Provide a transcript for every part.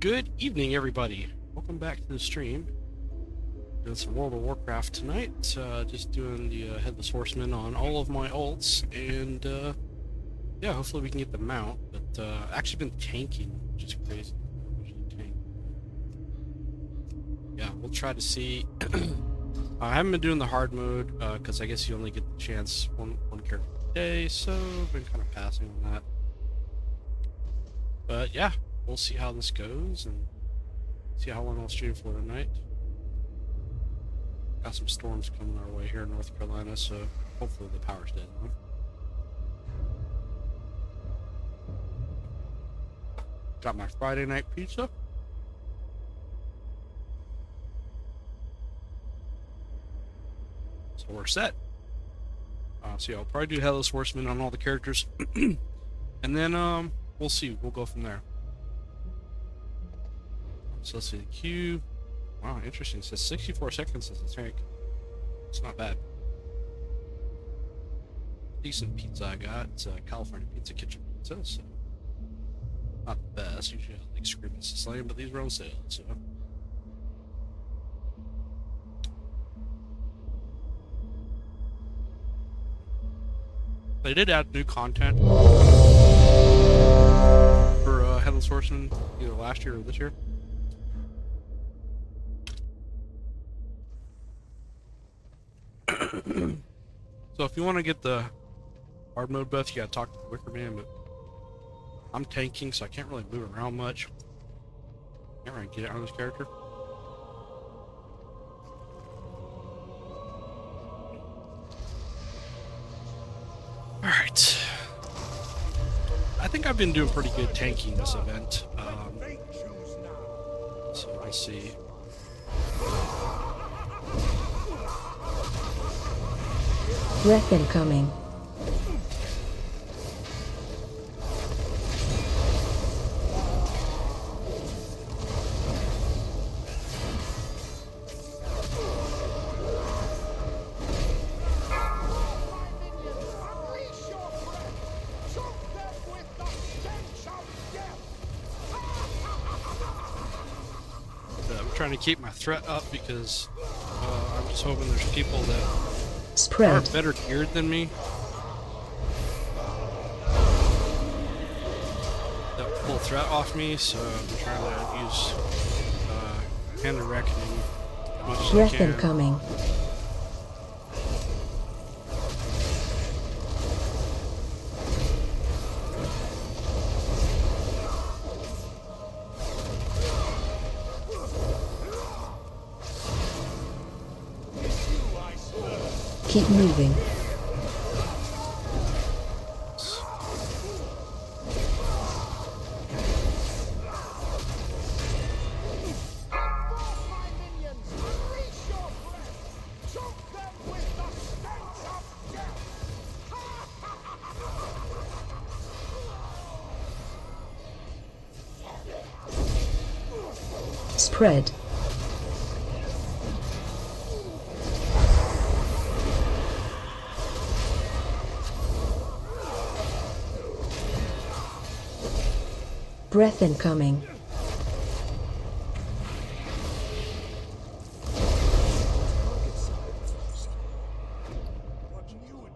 Good evening, everybody. Welcome back to the stream. Doing some World of Warcraft tonight. Just doing the Headless Horseman on all of my ults, and yeah, hopefully we can get the mount. But actually been tanking, which is crazy. I usually tank. Yeah, we'll try to see. I haven't been doing the hard mode because I guess you only get the chance one character a day, so I've been kind of passing on that. But yeah, we'll see how this goes and see how long I'll stream for tonight. Got some storms coming our way here in North Carolina, so hopefully the power stays on. Got my Friday night pizza. So we're set. So yeah, I'll probably do Headless Horseman on all the characters. And then we'll see. We'll go from there. So let's see the queue. Wow, interesting. It says 64 seconds as a tank. It's not bad. Decent pizza I got. It's a California Pizza Kitchen pizza, so not the best. Usually I like Screaming Sicilian, but these were on sale, so. They did add new content for Headless Horseman either last year or this year. So if you want to get the hard mode buff, you gotta talk to the Wicker Man, but I'm tanking, so I can't really move around much. Can't really get it on this character. Alright. I think I've been doing pretty good tanking this event. So we'll see. Breath incoming. I'm trying to keep my threat up because I'm just hoping there's people that Spread. are better geared than me that pull threat off me, so I'm trying to use Hand of Reckoning as much as I Breath can. incoming. Keep moving. Spread. Breath incoming.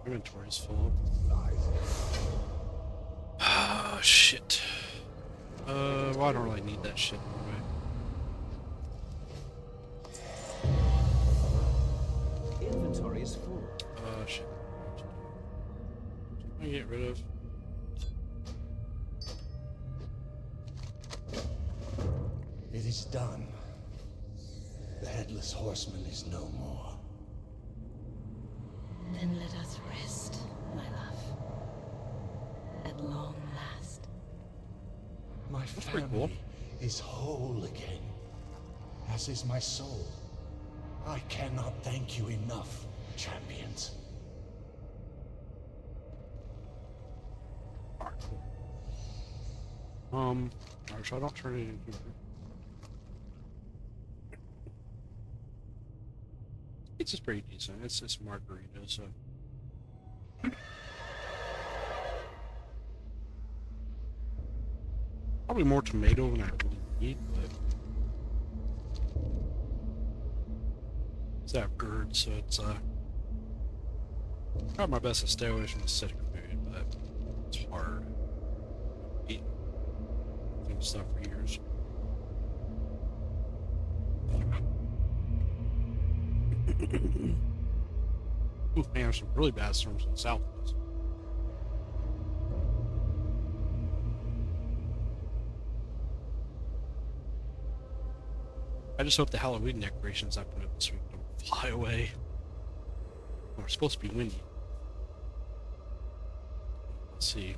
Inventory's full. Oh shit. Well, I don't really need that shit anyway. Inventory is full. Shit. I get rid of. It is done. The Headless Horseman is no more. Then let us rest, my love. At long last. My pretty cool. family is whole again, as is my soul. I cannot thank you enough, champions. Alright, cool. Alright, so I don't turn it in here. It's just pretty decent. It's margarita, so. Probably more tomato than I really need, but it's that GERD, so it's try my best to stay away from acidic food, but it's hard. Eating stuff for years. Ooh, man, there's some really bad storms in the southwest. I just hope the Halloween decorations I put up this week don't fly away. Well, it's supposed to be windy. Let's see.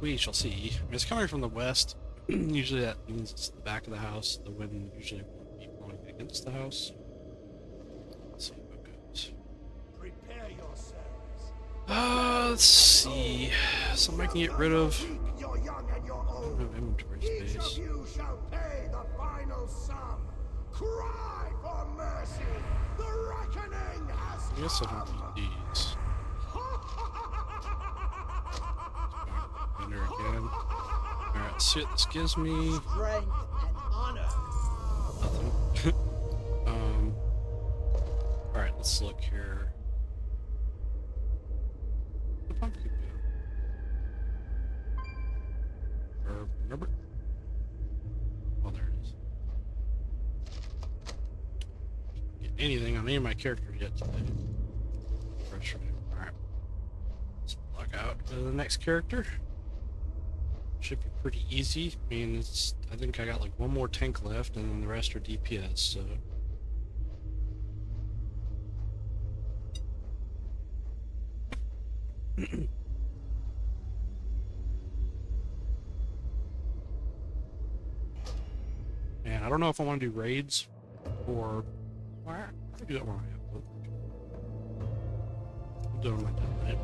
We shall see. I mean, it's coming from the west. Usually that means it's the back of the house. The wind usually won't be blowing against the house. Let's see what goes. Prepare yourselves. Let's see. Something I can get rid of. You're young and you're I don't old. have inventory Each space. of you shall pay the final sum. Cry for mercy. The reckoning has I guess I come. don't need these. Enter again. Alright, let's see what this gives me. Strength and honor. Nothing. Alright, let's look here. The pumpkin do? Or, remember? Oh, there it is. Get anything on any of my characters yet today. Frustrating. Alright. Let's log out to the next character. Should be pretty easy. I mean, it's. I think I got like one more tank left, and then the rest are DPS. So. Man, I don't know if I want to do raids or. I do that one. I'll do it on my death.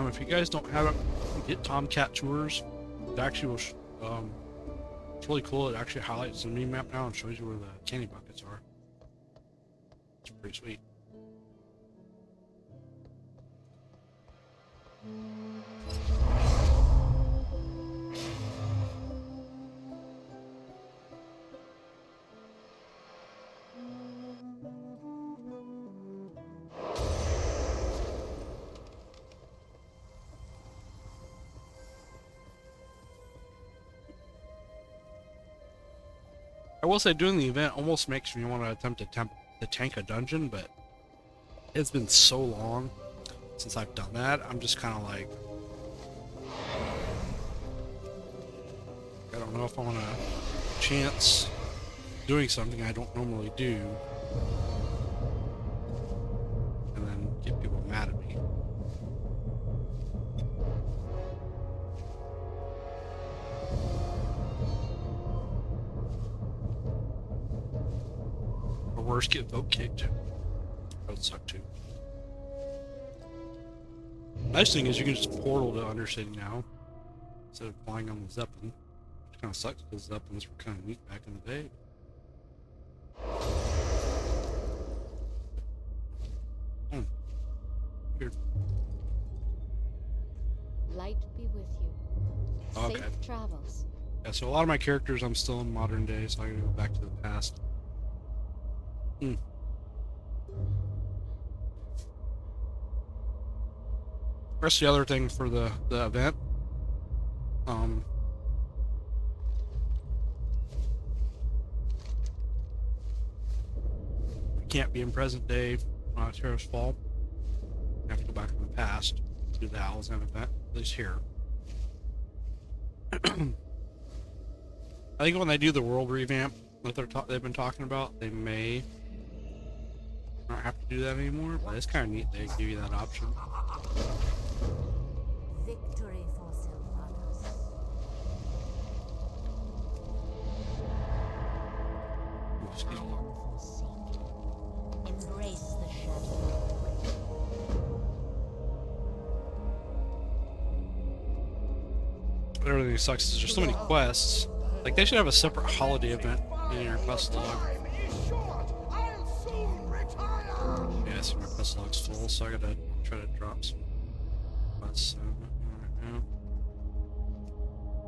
If you guys don't have it, get Tomcat Tours. It actually will, it's really cool. It actually highlights the mini map now and shows you where the candy buckets are. It's pretty sweet. I will say doing the event almost makes me want to attempt to tank a dungeon, but it's been so long since I've done that. I'm just kind of like, I don't know if I want to chance doing something I don't normally do and then get people mad at me. Worse, get vote kicked. That would suck too. Nice thing is you can just portal to Undercity now instead of flying on the Zeppelin, which kind of sucks because Zeppelins were kind of weak back in the day. Weird. Light be with you. Okay. Safe travels. Yeah, so a lot of my characters I'm still in modern day, so I gotta go back to the past. That's the other thing for the event. Can't be in present day Terrace Fall. I have to go back in the past to do the Alazan event, at least here. I think when they do the world revamp that they've been talking about, they may I don't have to do that anymore, but it's kind of neat they give you that option. Victory for Sylvanas. Excuse I me. am forsaken. Embrace the shadow. But everything sucks is there's so many quests. Like, they should have a separate holiday event in your quest log. Yeah, I see my quest log's full, so I gotta try to drop some quests right now.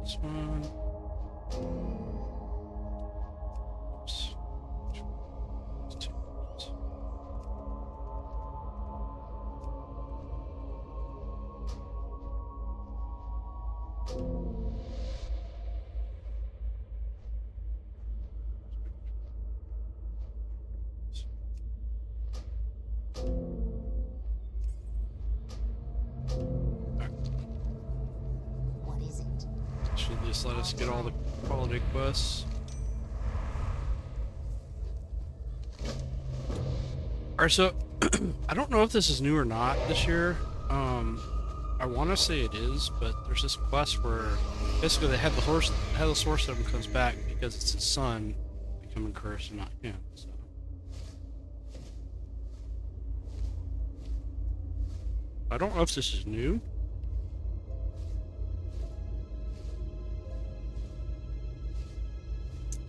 This one. Oops. These two. Oops. What is it? Should just let us get all the holiday quests. Alright, so I don't know if this is new or not this year. I want to say it is, but there's this quest where basically the Headless Horseman comes back because it's his son becoming cursed and not him. So. I don't know if this is new.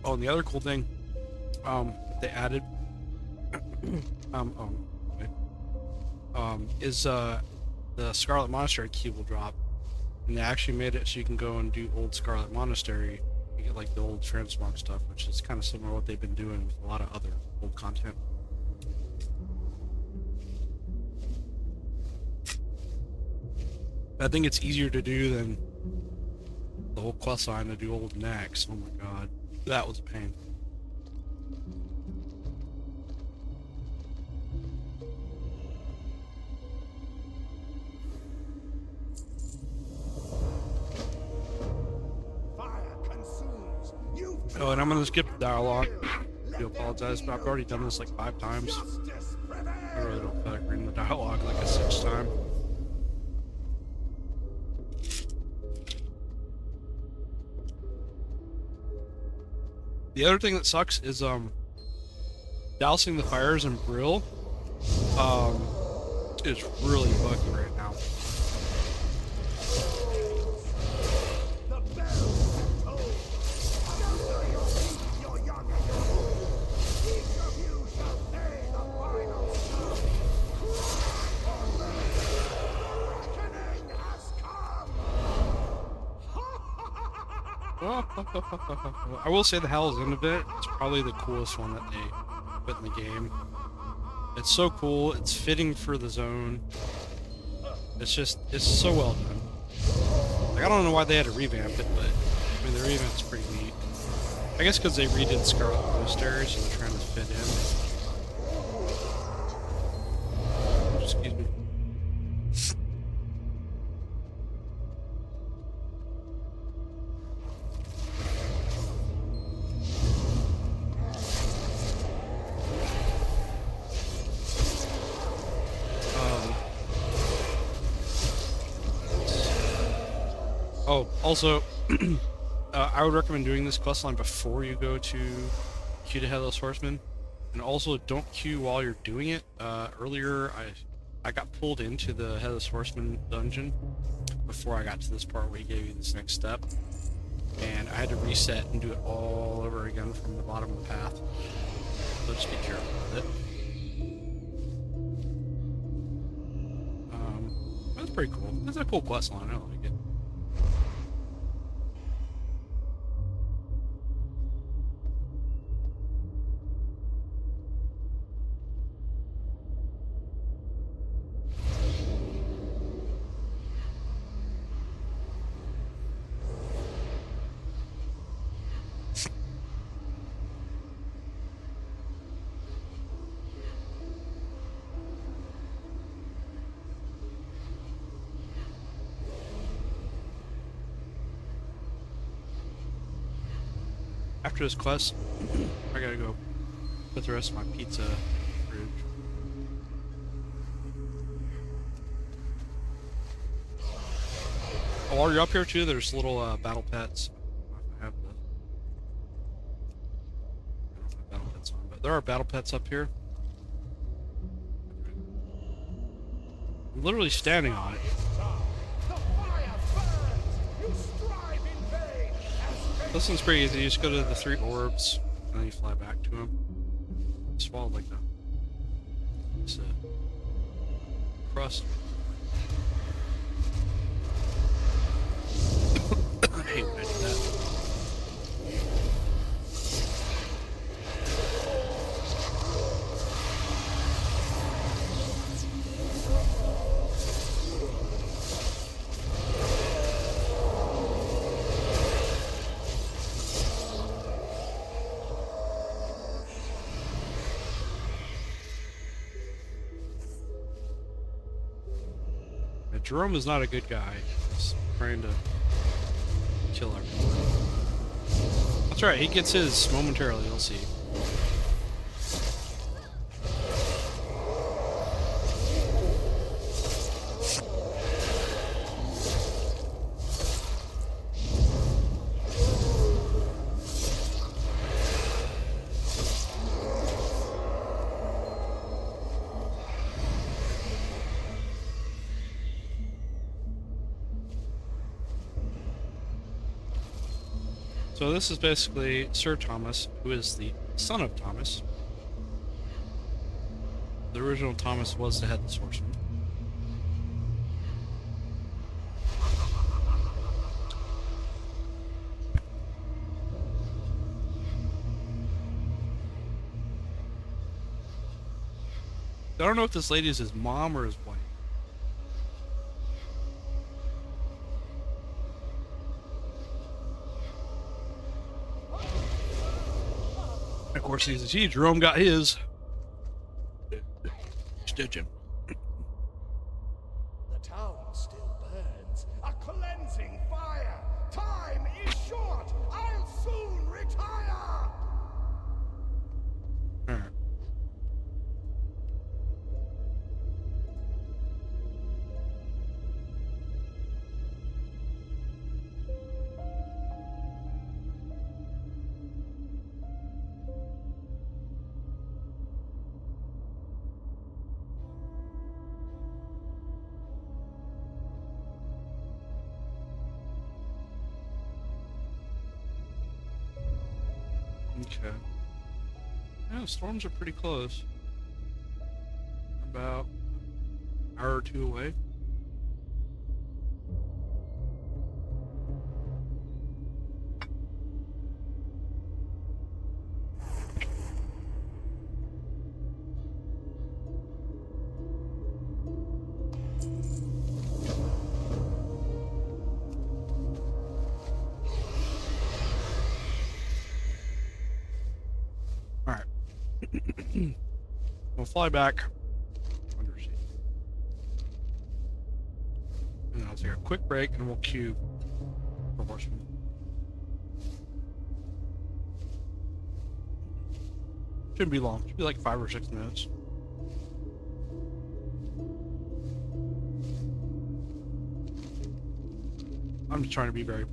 Oh, and the other cool thing, they added, okay, is the Scarlet Monastery key will drop, and they actually made it so you can go and do old Scarlet Monastery. You get like the old transmog stuff, which is kind of similar to what they've been doing with a lot of other old content. I think it's easier to do than the whole quest line to do old Nex. Oh my god, that was a pain. Oh, and I'm gonna skip the dialogue. I do apologize, but I've already done this like 5 times. I really don't feel like reading the dialogue like a 6th time. The other thing that sucks is dousing the fires in Brill is really buggy right now. I will say the Hell's End event is probably the coolest one that they put in the game. It's so cool, it's fitting for the zone. It's so well done. Like, I don't know why they had to revamp it, but I mean, the revamp's pretty neat. I guess because they redid Scarlet Monastery, so they're trying to fit in. Excuse me. Oh, also, I would recommend doing this questline before you go to queue to Headless Horseman, and also don't queue while you're doing it. Earlier, I got pulled into the Headless Horseman dungeon before I got to this part where he gave you this next step, and I had to reset and do it all over again from the bottom of the path. So just be careful with it. That's pretty cool. That's a cool questline. I like it. After this quest, I gotta go put the rest of my pizza in the fridge. Oh, while you're up here too, there's little battle pets. I have the I don't have battle pets on, but there are battle pets up here. I'm literally standing on it. This one's pretty easy. You just go to the 3 orbs, and then you fly back to them. Swallow like that. It's crust. I hate when I do that. Jerome is not a good guy. He's trying to kill everyone. That's right, he gets his momentarily, you'll see. So this is basically Sir Thomas, who is the son of Thomas. The original Thomas was the Headless Horseman. I don't know if this lady is his mom or his wife. Of course, he's a G. Jerome got his. Stitch him. The town still burns. A cleansing fire. Time is short. I'll soon retire. Alright. Okay. Yeah, storms are pretty close. About an hour or 2 away. Alright. We'll fly back. Undersea. And I'll take a quick break and we'll queue for Horseman. Shouldn't be long. Should be like 5 or 6 minutes. I'm just trying to be very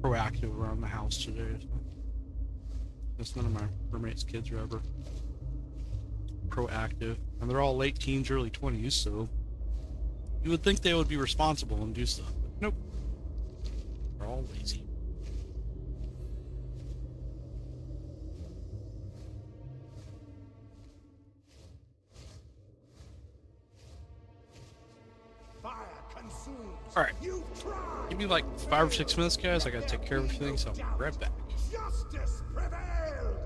proactive around the house today. So. Because none of my roommates' kids are ever proactive. And they're all late teens, early 20s, so you would think they would be responsible and do stuff. But nope. They're all lazy. Fire consumes. Alright. You try. Give me like 5 or 6 minutes, guys. I gotta take care of everything, so I'll be right back. Justice prevailed.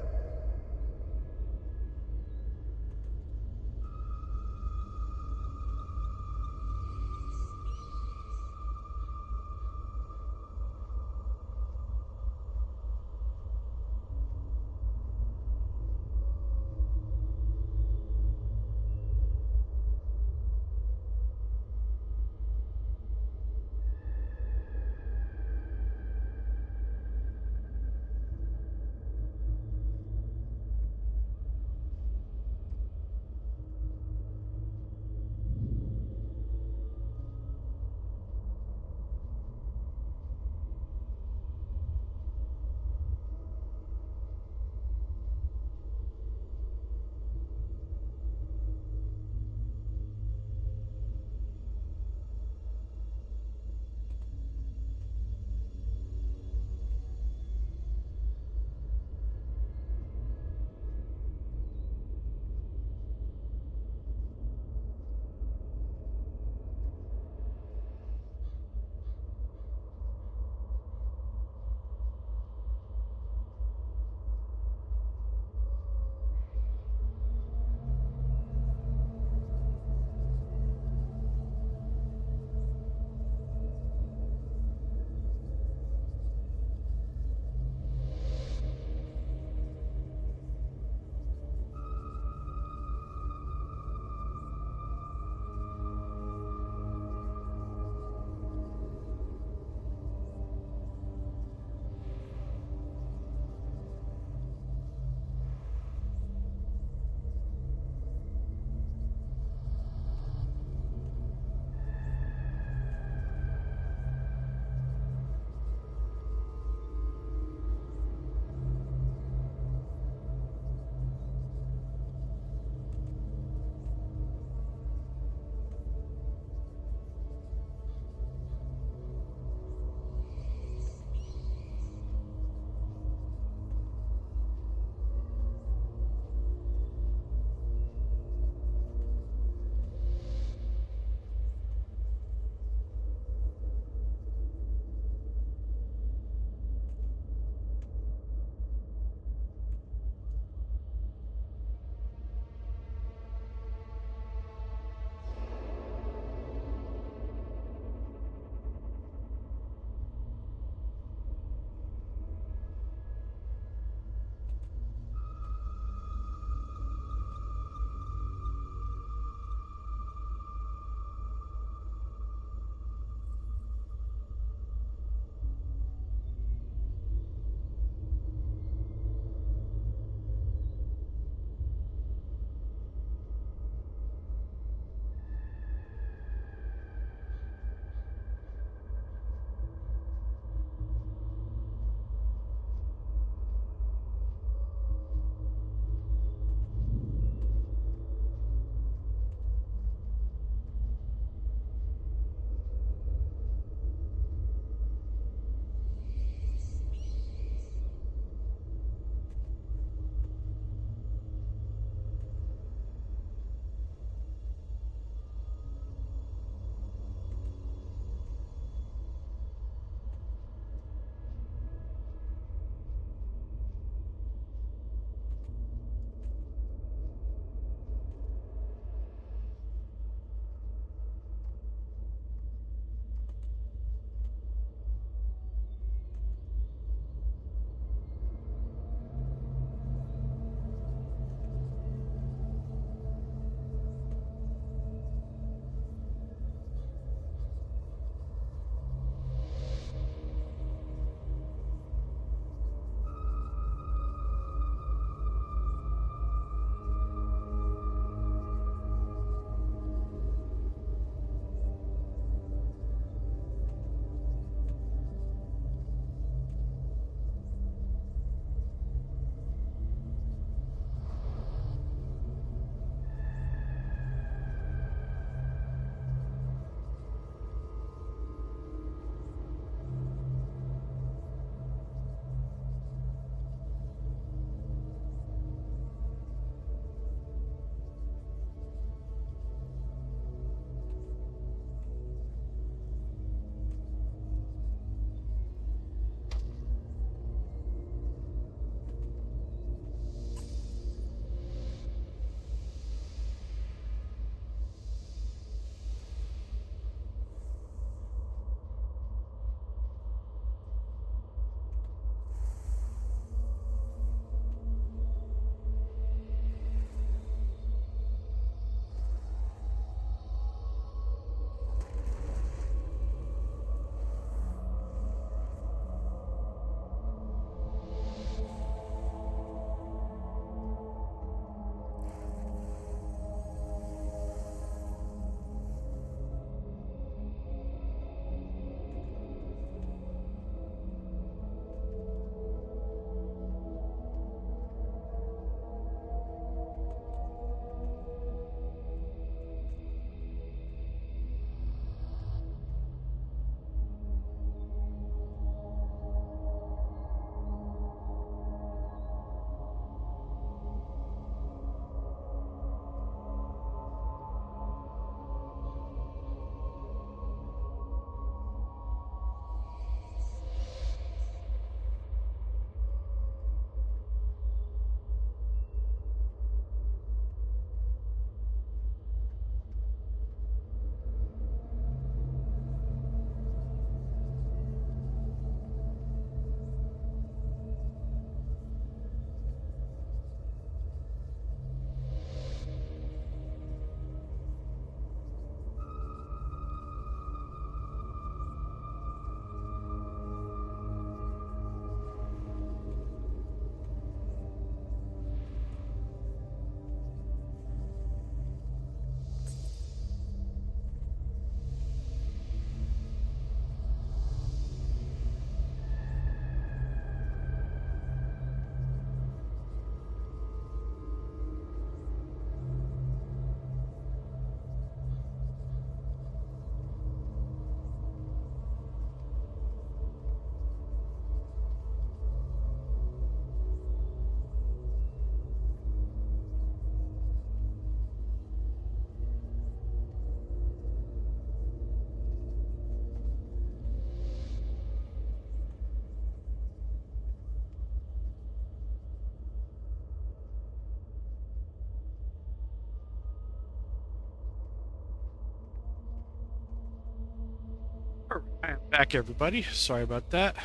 Alright, I am back, everybody. Sorry about that.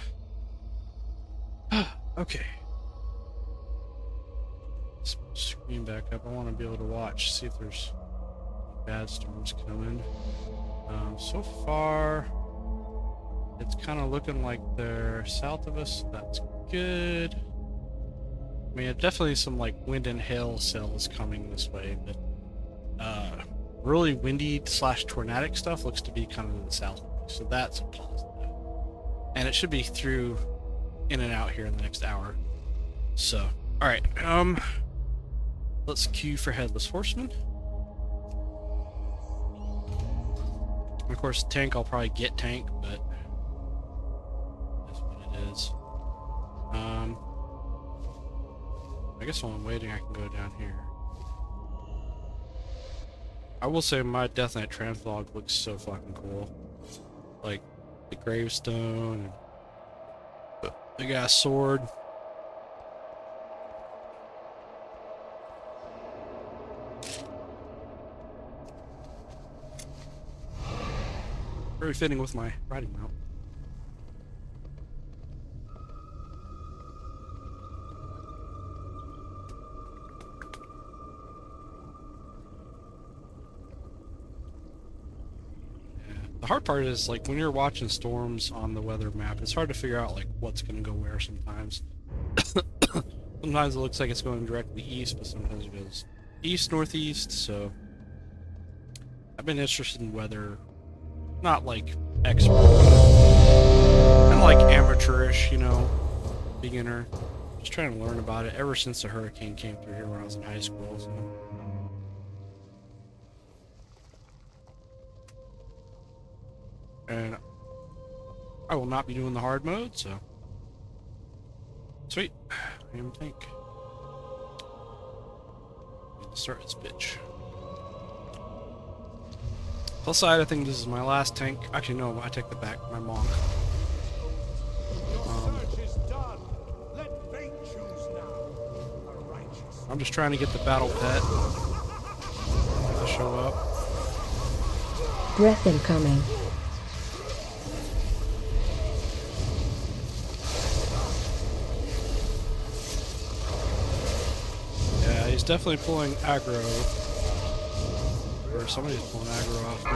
Okay. Let's put the screen back up. I want to be able to watch, see if there's bad storms coming. So far, it's kind of looking like they're south of us. That's good. I mean, definitely some like wind and hail cells coming this way, but really windy slash tornadic stuff looks to be kind of to the south. So that's a positive. And it should be through in and out here in the next hour. So, alright, let's queue for Headless Horseman. Of course, tank, I'll probably get tank, but that's what it is. I guess while I'm waiting, I can go down here. I will say my Death Knight Transvlog looks so fucking cool. Like, the gravestone, and the guy's sword. Very fitting with my riding mount. The hard part is, like, when you're watching storms on the weather map, it's hard to figure out, like, what's going to go where sometimes. Sometimes it looks like it's going directly east, but sometimes it goes east, northeast, so I've been interested in weather, not like expert, kind of like amateurish, you know, beginner. Just trying to learn about it ever since the hurricane came through here when I was in high school, so. And I will not be doing the hard mode, so. Sweet. I am tank. Start this bitch. Plus side, I think this is my last tank. Actually, no, I take the back. My monk. I'm just trying to get the battle pet to show up. Breath incoming. Yeah, he's definitely pulling aggro. Or somebody's pulling aggro off me.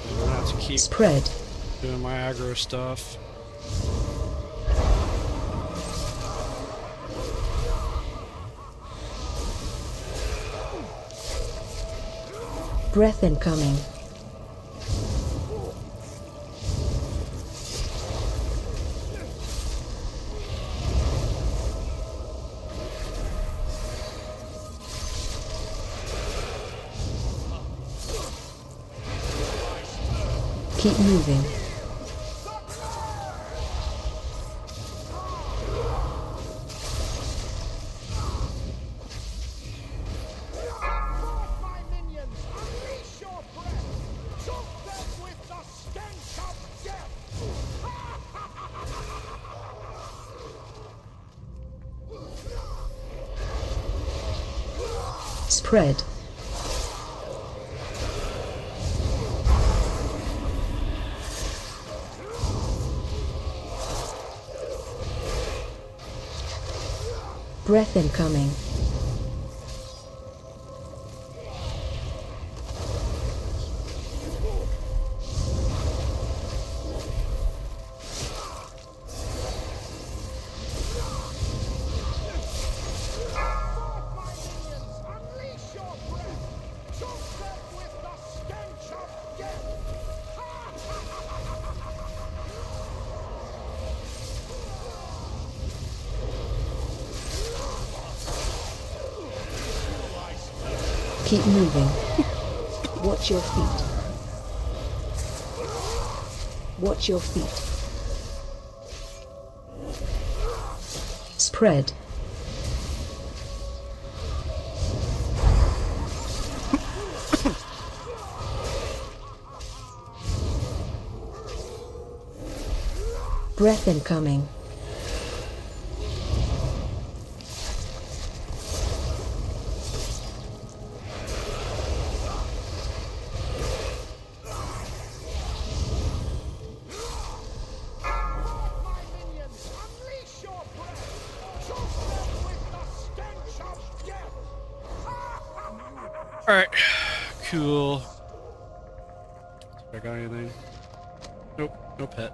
I'm gonna have to keep Spread. doing my aggro stuff. Breath incoming. Keep moving. Spread. Breath incoming. Keep moving. Watch your feet. Watch your feet. Spread. Breath incoming. Alright. Cool. I got anything? Nope. No pet.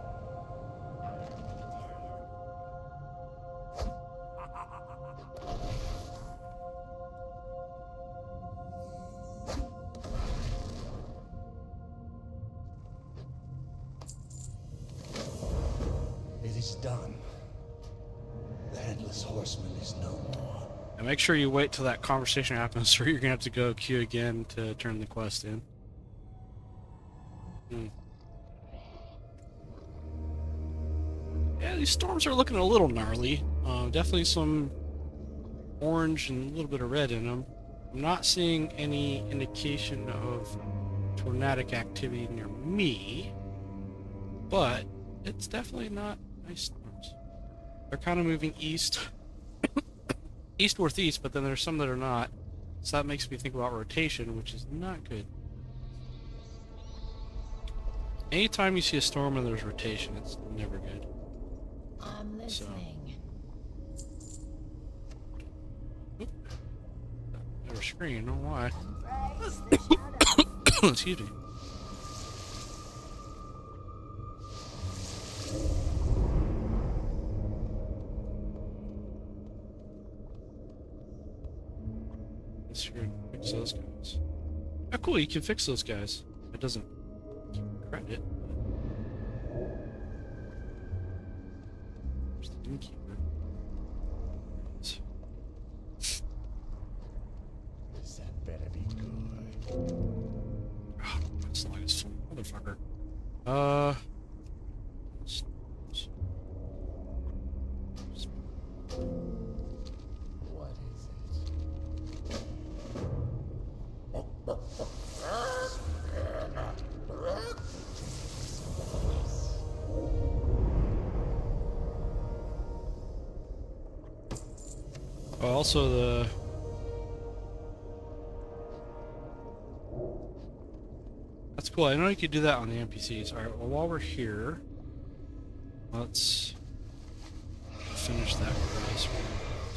It is done. The Headless Horseman is no more. And make sure you wait till that conversation happens, or you're gonna have to go queue again to turn the quest in. Yeah, these storms are looking a little gnarly. Definitely some orange and a little bit of red in them. I'm not seeing any indication of tornadic activity near me, but it's definitely not ice storms. They're kind of moving east. East northeast, but then there's some that are not. So that makes me think about rotation, which is not good. Anytime you see a storm and there's rotation, it's never good. I'm listening. Never screen, I don't know why. Embrace the shadow. Excuse me. Let's fix those guys. Oh, cool, you can fix those guys. It doesn't give credit. There's the innkeeper. That better be good. Oh, this line is full. Motherfucker. What is it? Oh, also the... That's cool. I know you could do that on the NPCs. Alright, well, while we're here, let's finish that quest.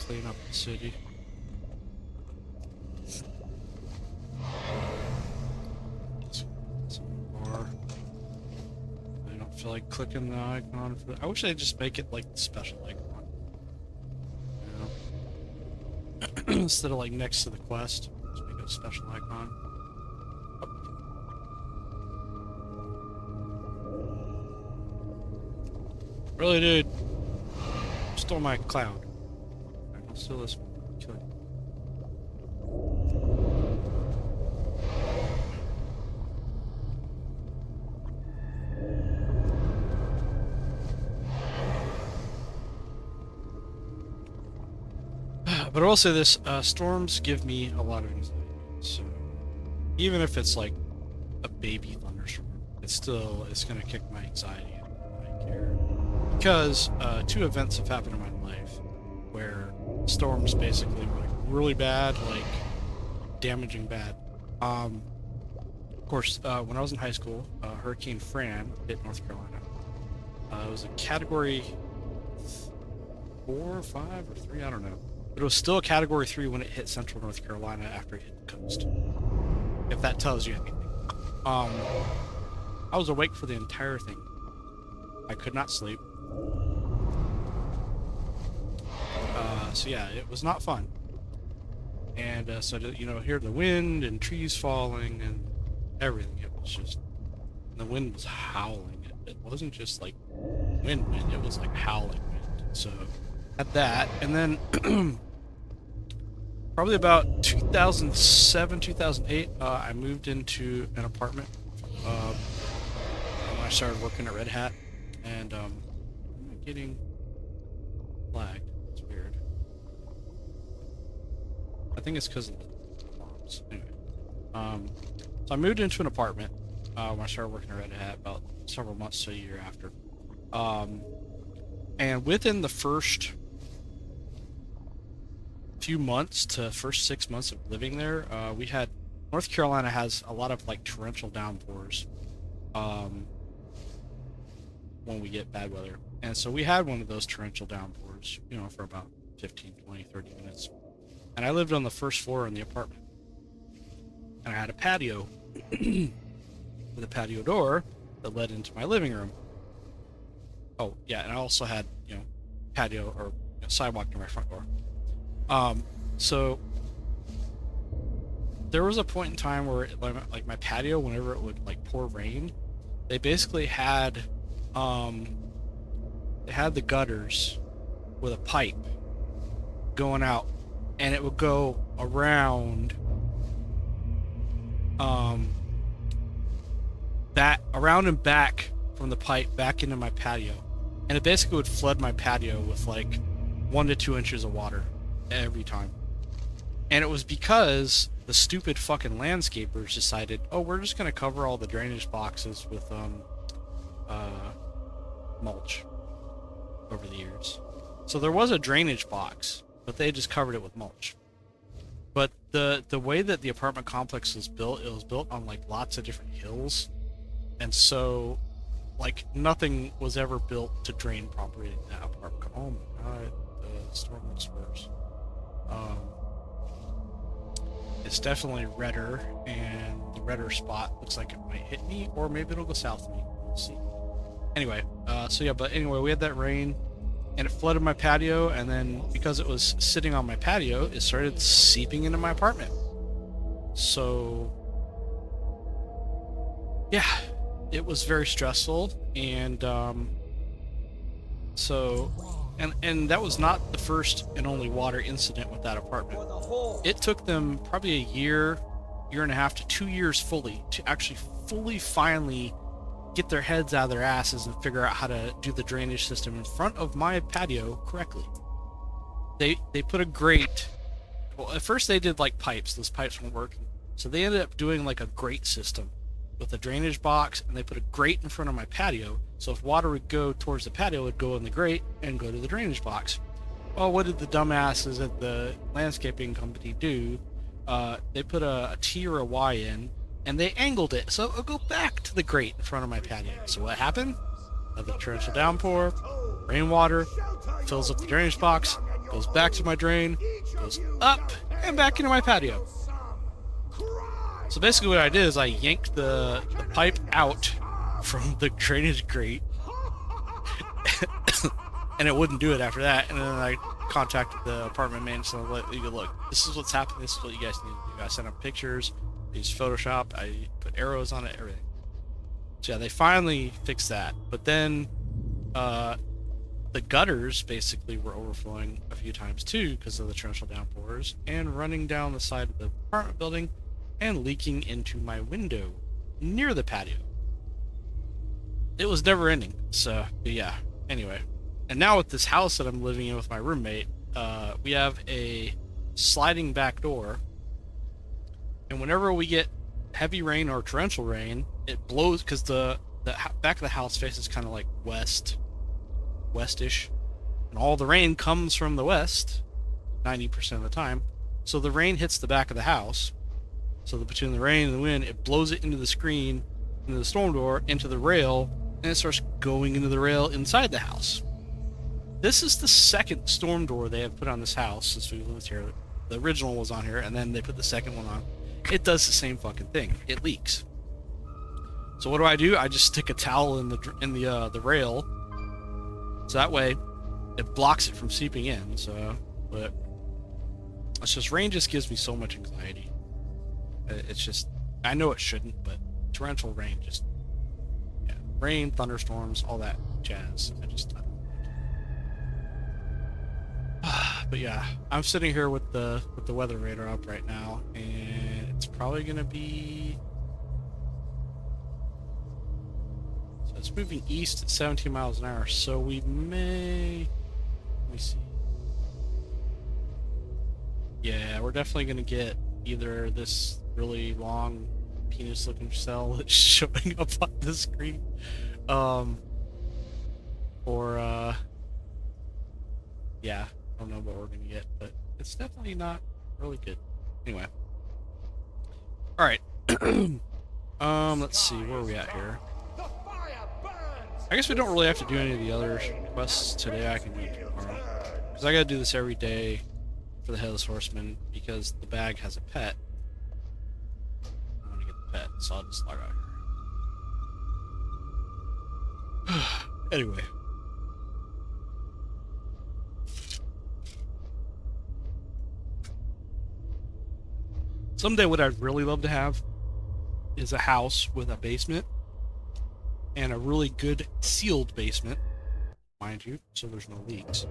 Clean up the city. Some bar. I don't feel like clicking the icon for... I wish they'd just make it like the special icon. You know? Instead of like next to the quest, just make it a special icon. Really, dude? Stole my cloud. Alright, I'll steal this one. Kill it. But I will say this, storms give me a lot of anxiety. So, even if it's like a baby thunderstorm, it's gonna kick my anxiety into high gear. Because two events have happened in my life where storms basically were like really bad, like damaging bad. Of course, when I was in high school, Hurricane Fran hit North Carolina. It was a category 4 or 5 or 3, I don't know. But it was still a category 3 when it hit central North Carolina after it hit the coast. If that tells you anything. I was awake for the entire thing. I could not sleep. So yeah, it was not fun. And so to, you know, hear the wind and trees falling and everything, it was just, the wind was howling. It wasn't just like wind, it was like howling wind. So had that, and then probably about 2007, 2008, I moved into an apartment when I started working at Red Hat, and I'm getting lagged. It's weird. I think it's because of the bombs. Anyway, so I moved into an apartment when I started working at Red Hat about several months to a year after. And within the first few months to first 6 months of living there, we had North Carolina has a lot of like torrential downpours when we get bad weather. And so we had one of those torrential downpours, you know, for about 15, 20, 30 minutes. And I lived on the first floor in the apartment. And I had a patio with a patio door that led into my living room. Oh, yeah, and I also had, you know, patio or sidewalk to my front door. So there was a point in time where like my patio, whenever it would like pour rain, they basically had the gutters with a pipe going out, and it would go around around and back from the pipe back into my patio, and it basically would flood my patio with like 1 to 2 inches of water every time. And it was because the stupid fucking landscapers decided, oh, we're just gonna cover all the drainage boxes with mulch over the years. So there was a drainage box, but they just covered it with mulch. But the way that the apartment complex was built, it was built on like lots of different hills, and so like nothing was ever built to drain properly in that apartment. Oh my god, the storm looks worse. It's definitely redder, and the redder spot looks like it might hit me, or maybe it'll go south of me. We'll see. Anyway, but anyway, we had that rain, and it flooded my patio, and then because it was sitting on my patio, it started seeping into my apartment. So, yeah, it was very stressful, and and that was not the first and only water incident with that apartment. It took them probably a year and a half to 2 years fully to actually finally get their heads out of their asses and figure out how to do the drainage system in front of my patio correctly. They put a grate. Well, at first they did like pipes. Those pipes weren't working, so they ended up doing like a grate system with a drainage box, and they put a grate in front of my patio, so if water would go towards the patio, it would go in the grate and go to the drainage box. Well, what did the dumbasses at the landscaping company do? They put a T or a Y in, and they angled it so it'll go back to the grate in front of my patio. So what happened? Another torrential downpour, rainwater fills up the drainage box, goes back to my drain, goes up and back into my patio. So basically what I did is I yanked the pipe out from the drainage grate and it wouldn't do it after that, and then I contacted the apartment maintenance and I was like, look, this is what's happening, this is what you guys need to do. I sent up pictures, I used Photoshop, I put arrows on it, everything. So yeah, they finally fixed that, but then the gutters basically were overflowing a few times too because of the torrential downpours, and running down the side of the apartment building and leaking into my window near the patio. It was never ending. So yeah, anyway. And now with this house that I'm living in with my roommate, we have a sliding back door, and whenever we get heavy rain or torrential rain, it blows, because the back of the house faces kind of like westish, and all the rain comes from the west 90% of the time, so the rain hits the back of the house. So between the rain and the wind, it blows it into the screen, into the storm door, into the rail, and it starts going into the rail inside the house. This is the second storm door they have put on this house since we lived here. The original was on here, and then they put the second one on. It does the same fucking thing. It leaks. So what do? I just stick a towel in the rail, so that way it blocks it from seeping in. So, but it's just, rain just gives me so much anxiety. It's just, I know it shouldn't, but torrential rain just, yeah, rain, thunderstorms, all that jazz. I don't like it. But yeah, I'm sitting here with the weather radar up right now, and it's probably gonna be, so it's moving east at 17 miles an hour. So we may, let me see. Yeah, we're definitely gonna get either this really long penis looking cell that's showing up on the screen, or yeah, I don't know what we're gonna get, but it's definitely not really good. Anyway. Alright. Let's see, where are we at here? I guess we don't really have to do any of the other quests today. I can do it tomorrow. Because I gotta do this every day for the Headless Horseman, because the bag has a pet. I want to get the pet, so I'll just log out here. Anyway. Someday what I'd really love to have is a house with a basement and a really good sealed basement, mind you, so there's no leaks.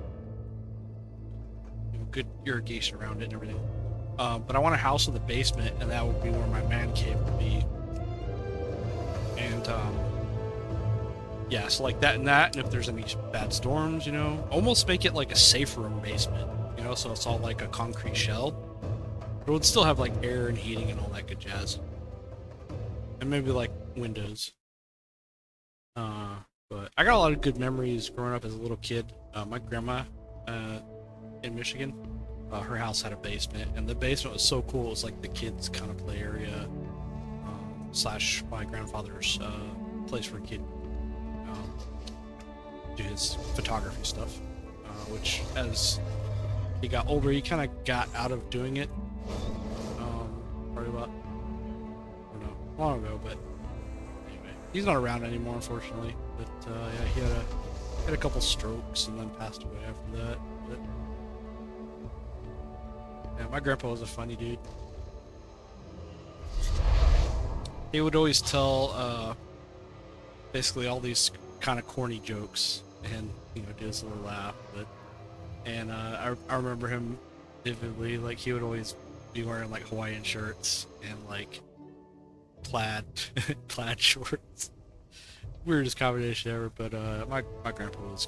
You know, good irrigation around it and everything. But I want a house with a basement, and that would be where my man cave would be. And yeah, so like that, and if there's any bad storms, you know, almost make it like a safe room basement, you know, so it's all like a concrete shell. But it would still have like air and heating and all that good jazz. And maybe like windows. But I got a lot of good memories growing up as a little kid. My grandma in Michigan, her house had a basement, and the basement was so cool. It was like the kids' kind of play area, slash my grandfather's place for a kid do his photography stuff. Which, as he got older, he kind of got out of doing it. Probably about, I don't know, long ago, but anyway, he's not around anymore, unfortunately. But yeah, he had a couple strokes and then passed away after that. But yeah, my grandpa was a funny dude. He would always tell basically all these kind of corny jokes, and you know, do us a little laugh. But I remember him vividly. Like, he would always be wearing like Hawaiian shirts and like plaid shorts. Weirdest combination ever. But my grandpa was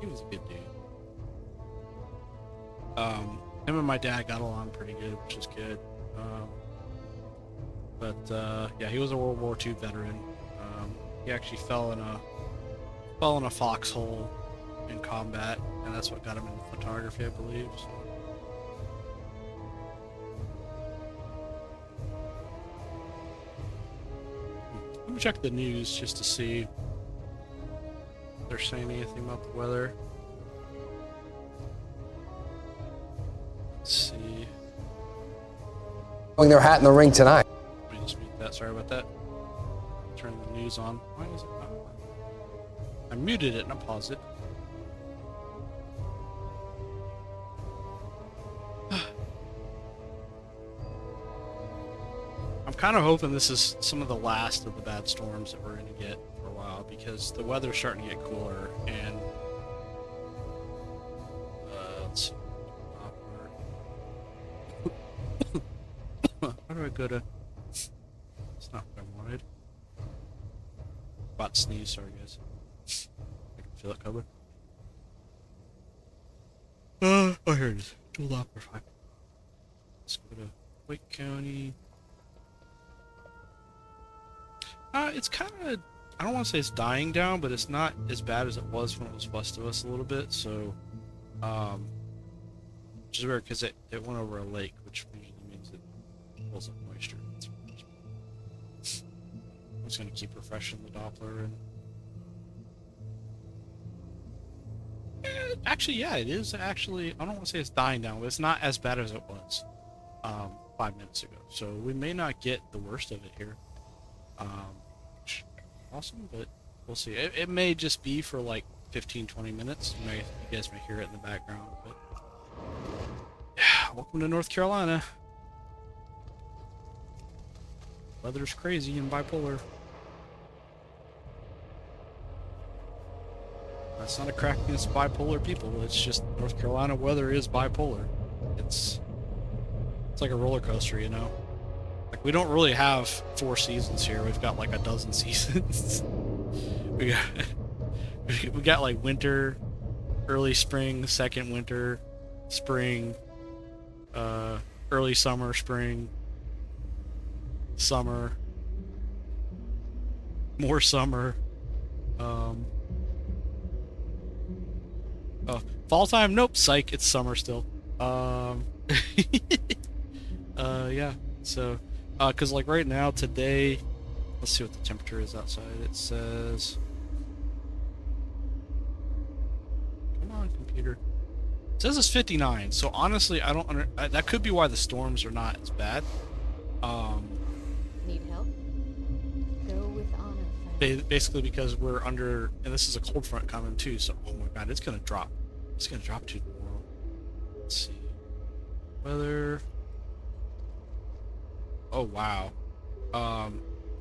he was a good dude. Him and my dad got along pretty good, which is good. But yeah, he was a World War II veteran. He actually fell in a foxhole in combat, and that's what got him into photography, I believe. So. Let me check the news just to see if they're saying anything about the weather. Let's see. Throwing their hat in the ring tonight. Let me just mute that. Sorry about that. Turn the news on. Why is it not? I muted it and I paused it. I'm kind of hoping this is some of the last of the bad storms that we're going to get for a while, because the weather's starting to get cooler, and let's see. How do I go to... It's not what I wanted. About to sneeze, sorry guys. I can feel it coming. Oh, here it is. Dual Doppler 5. Let's go to Wake County. It's kind of, I don't want to say it's dying down, but it's not as bad as it was when it was west of us a little bit, so, which is weird, because it went over a lake, which usually means it pulls up moisture. I'm just going to keep refreshing the Doppler, and actually, yeah, it is actually, I don't want to say it's dying down, but it's not as bad as it was 5 minutes ago, so we may not get the worst of it here. Awesome, but we'll see. It may just be for like 15-20 minutes. You guys may hear it in the background, but yeah, welcome to North Carolina. Weather's crazy and bipolar. That's not a crack against bipolar people. It's just North Carolina weather is bipolar. It's like a roller coaster, you know. Like, we don't really have 4 seasons here. We've got like a dozen seasons. we got like winter, early spring, second winter, spring, early summer, spring, summer, more summer. Oh, Fall time? Nope. Psych. It's summer still. Yeah. So, cause like right now, today, let's see what the temperature is outside. It says, come on, computer. It says it's 59. So honestly, I don't that could be why the storms are not as bad. Need help? Go with honor, friend. Basically because we're under, and this is a cold front coming too. So, oh my God, it's gonna drop. It's gonna drop to tomorrow. Let's see. Weather. Oh wow.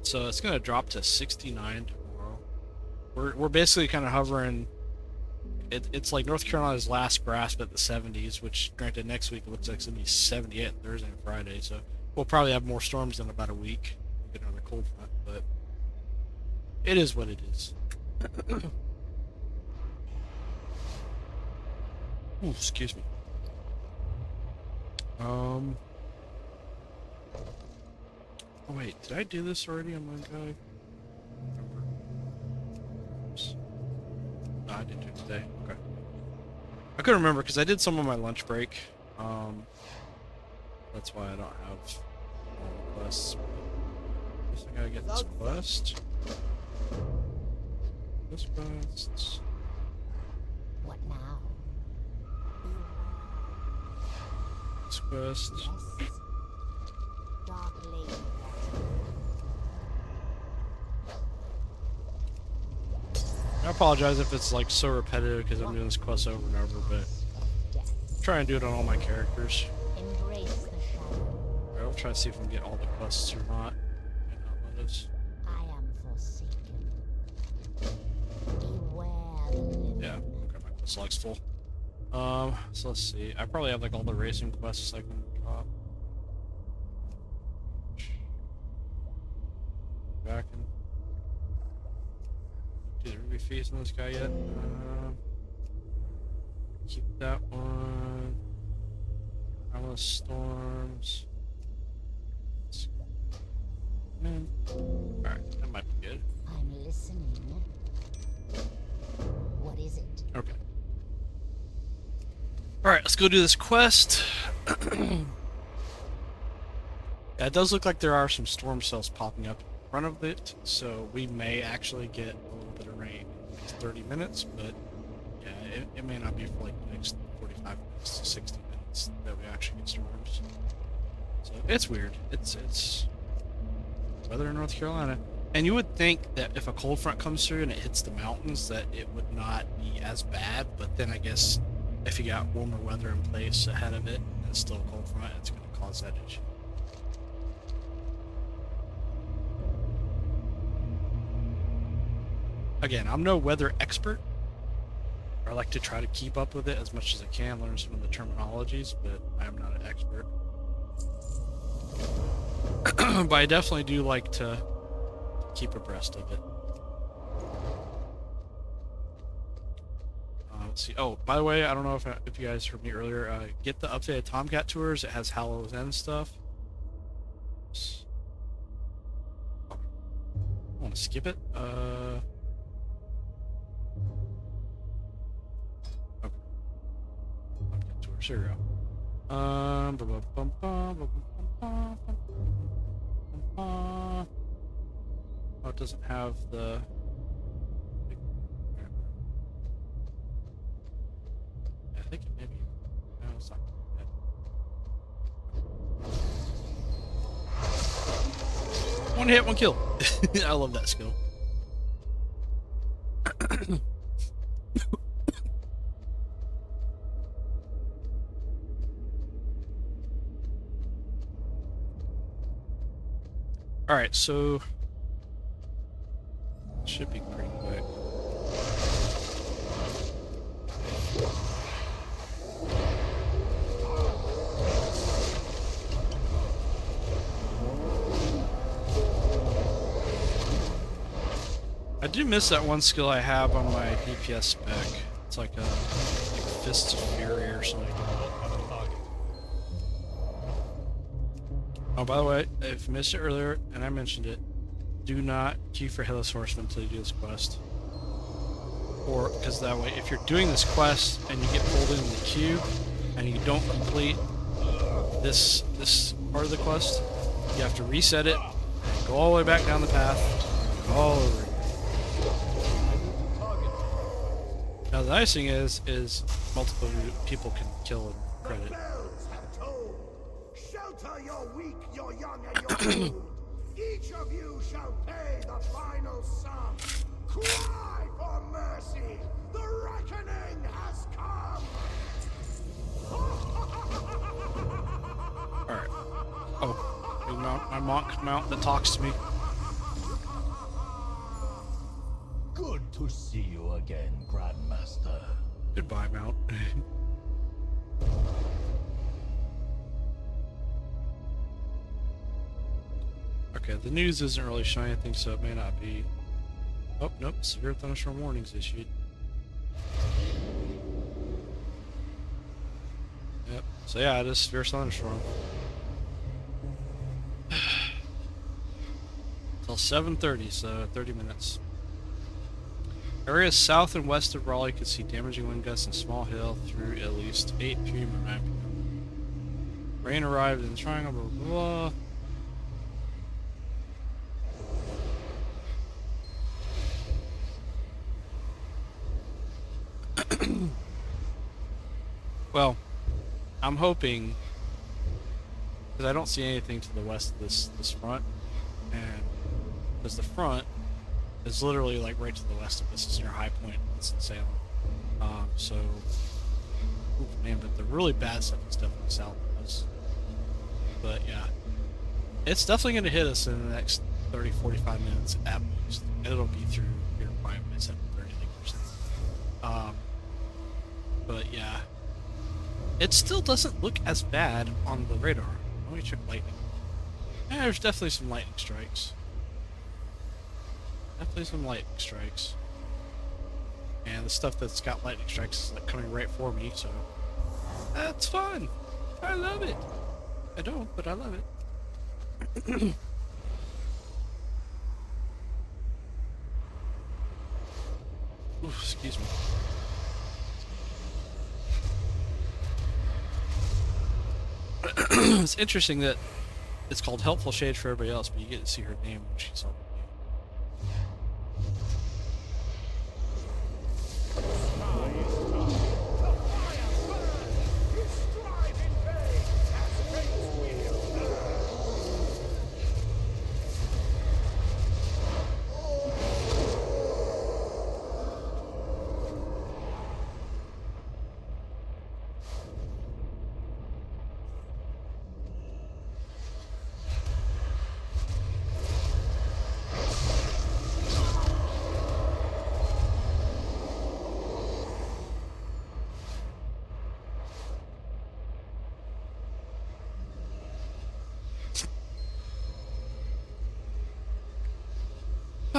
So it's gonna drop to 69 tomorrow. We're basically kind of hovering. It's like North Carolina's last grasp at the 70s, which granted next week it looks like it's gonna be 78 Thursday and Friday. So we'll probably have more storms in about a week. We'll get another cold front, but it is what it is. Ooh, excuse me. Oh wait, did I do this already on my guy? Oops. No, I didn't do it today. Okay. I couldn't remember because I did some on my lunch break. That's why I don't have all the quests. I guess I gotta get this quest. This quest. What now? This quest. Yes. Dark lady. I apologize if it's like so repetitive because I'm doing this quest over and over, but Death. I'm trying to do it on all my characters. Embrace the shadow. Alright, I'll try to see if we can get all the quests or not. Might not let us. I am forsaken. Beware the living. Yeah, okay, my quest log's full. So let's see. I probably have like all the racing quests I can drop. Back and do the ruby feast on this guy yet? Keep that one. Endless storms. Alright, that might be good. I'm listening. What is it? Okay. Alright, let's go do this quest. Yeah, it does look like there are some storm cells popping up in front of it, so we may actually get a little bit of rain in the next 30 minutes, but yeah, it may not be for like the next 45 minutes to 60 minutes that we actually get storms. So it's weird. It's weather in North Carolina. And you would think that if a cold front comes through and it hits the mountains that it would not be as bad, but then I guess if you got warmer weather in place ahead of it and it's still a cold front, it's going to cause that issue. Again, I'm no weather expert. I like to try to keep up with it as much as I can, learn some of the terminologies, but I am not an expert. But I definitely do like to keep abreast of it. Let's see. Oh, by the way, I don't know if you guys heard me earlier. Get the updated Tomcat tours. It has Hallows End stuff. I want to skip it. Okay. Tomcat tours. Here we go. Oh, it doesn't have the. Yeah, I think it maybe. No, it's not. One hit, one kill. I love that skill. All right, so should be pretty quick. I do miss that one skill I have on my DPS spec. It's like a Fists of Fury or something. Oh, by the way, if you missed it earlier, and I mentioned it, do not queue for Headless Horseman until you do this quest. or because that way, if you're doing this quest and you get pulled into the queue and you don't complete this part of the quest, you have to reset it, go all the way back down the path, all over again. Now the nice thing is multiple people can kill and credit. Shelter your weak, your young, and your old. Each of you shall pay the final sum. Cry for mercy. The reckoning has come. Alright. Oh. My monk mount that talks to me. Good to see you again, Grandmaster. Goodbye, mount. Okay, the news isn't really showing anything, so it may not be. Oh, nope. Severe thunderstorm warnings issued. Yep. So yeah, it is severe thunderstorm. Till 7:30, so 30 minutes. Areas south and west of Raleigh could see damaging wind gusts and small hail through at least 8 p.m. and 9 p.m. Rain arrived in the triangle, blah, blah, blah. Well, I'm hoping, because I don't see anything to the west of this front, and because the front is literally like right to the west of this is near High Point, it's in Salem. So, ooh, man, but the really bad stuff is definitely south of us. But yeah, it's definitely going to hit us in the next 30-45 minutes at most. And it'll be through here by 7:30, I think. But yeah, it still doesn't look as bad on the radar. Let me check lightning. Yeah, there's definitely some lightning strikes. Definitely some lightning strikes. And the stuff that's got lightning strikes is like coming right for me, so that's fun. I love it. I don't, but I love it. Oof, excuse me. It's interesting that it's called Helpful Shade for everybody else, but you get to see her name when she's on.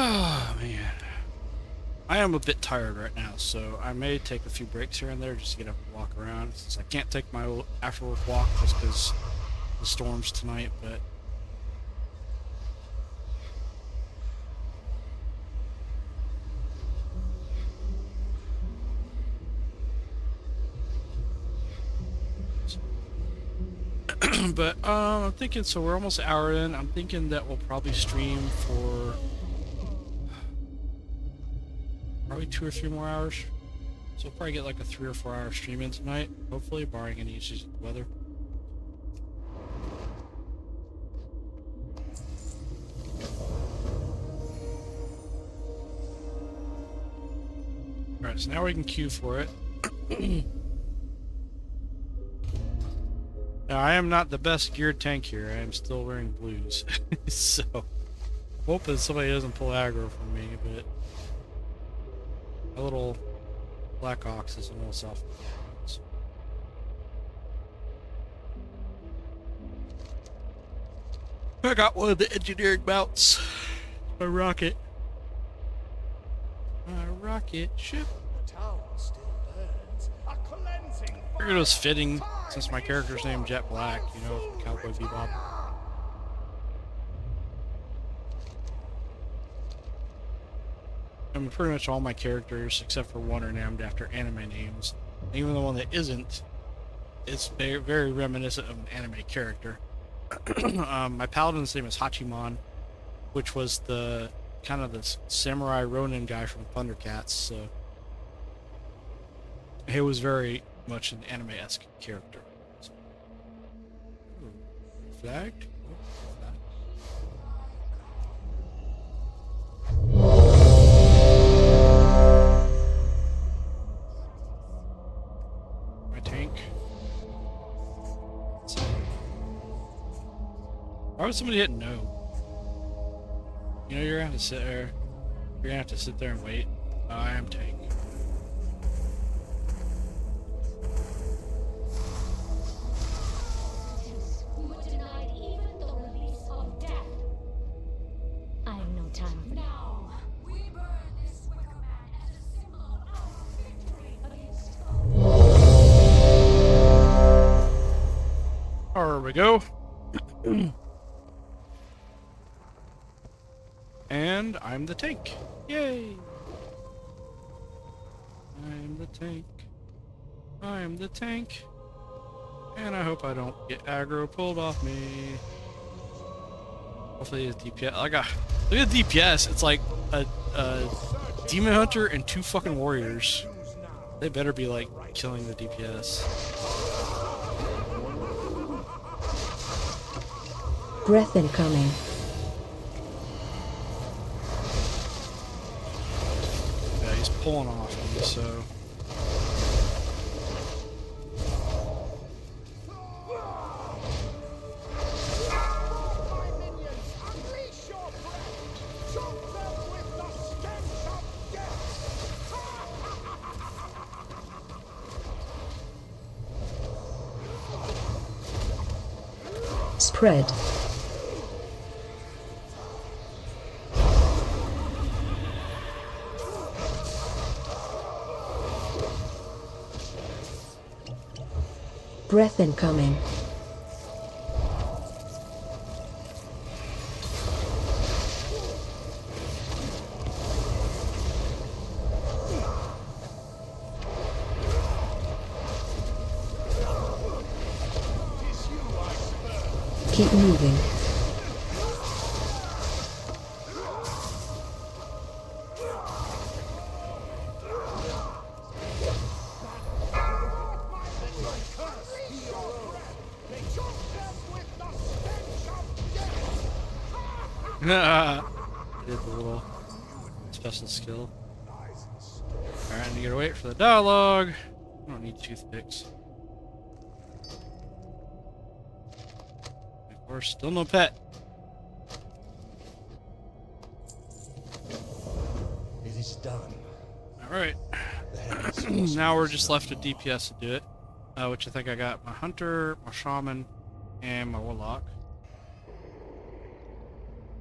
Oh, man. I am a bit tired right now, so I may take a few breaks here and there just to get up and walk around, since I can't take my after-work walk just because the storms tonight, but... But I'm thinking, so we're almost an hour in. I'm thinking that we'll probably stream for probably 2 or 3 more hours. So we'll probably get like a 3 or 4 hour stream in tonight, hopefully, barring any issues with the weather. Alright, so now we can queue for it. Now, I am not the best geared tank here. I am still wearing blues. So, hoping somebody doesn't pull aggro from me, but my little Black Ox is a little soft. I got one of the engineering mounts. My rocket. My rocket ship. The town still burns. A cleansing I figured it was fitting since my character's named Jet Black, you know, from Cowboy Bebop. I mean, pretty much all my characters, except for one, are named after anime names. And even the one that isn't, it's very, very reminiscent of an anime character. My paladin's name is Hachiman, which was the kind of the samurai Ronin guy from Thundercats. So he was very much an anime-esque character. So. Flagged? My tank. Why would somebody hit no? You know you're gonna have to sit there. You're gonna have to sit there and wait. I am tank. You were denied even the release of death. I have no time for now. We burn this wicker man as a symbol of our victory against There we go. And I'm the tank. Yay! I'm the tank. I'm the tank. And I hope I don't get aggro pulled off me. Hopefully it's DPS. Look at the DPS. It's like a demon hunter and 2 fucking warriors. They better be like killing the DPS. Breath incoming. Yeah, he's pulling off me, so. Spread. Breath incoming. Keep moving. I did the little special skill. Alright, you gotta wait for the dialogue. I don't need toothpicks. Of course, still no pet. It is done. Alright. The Headless Horseman Now we're is just no left with more. DPS to do it. Which I think I got my Hunter, my Shaman, and my Warlock.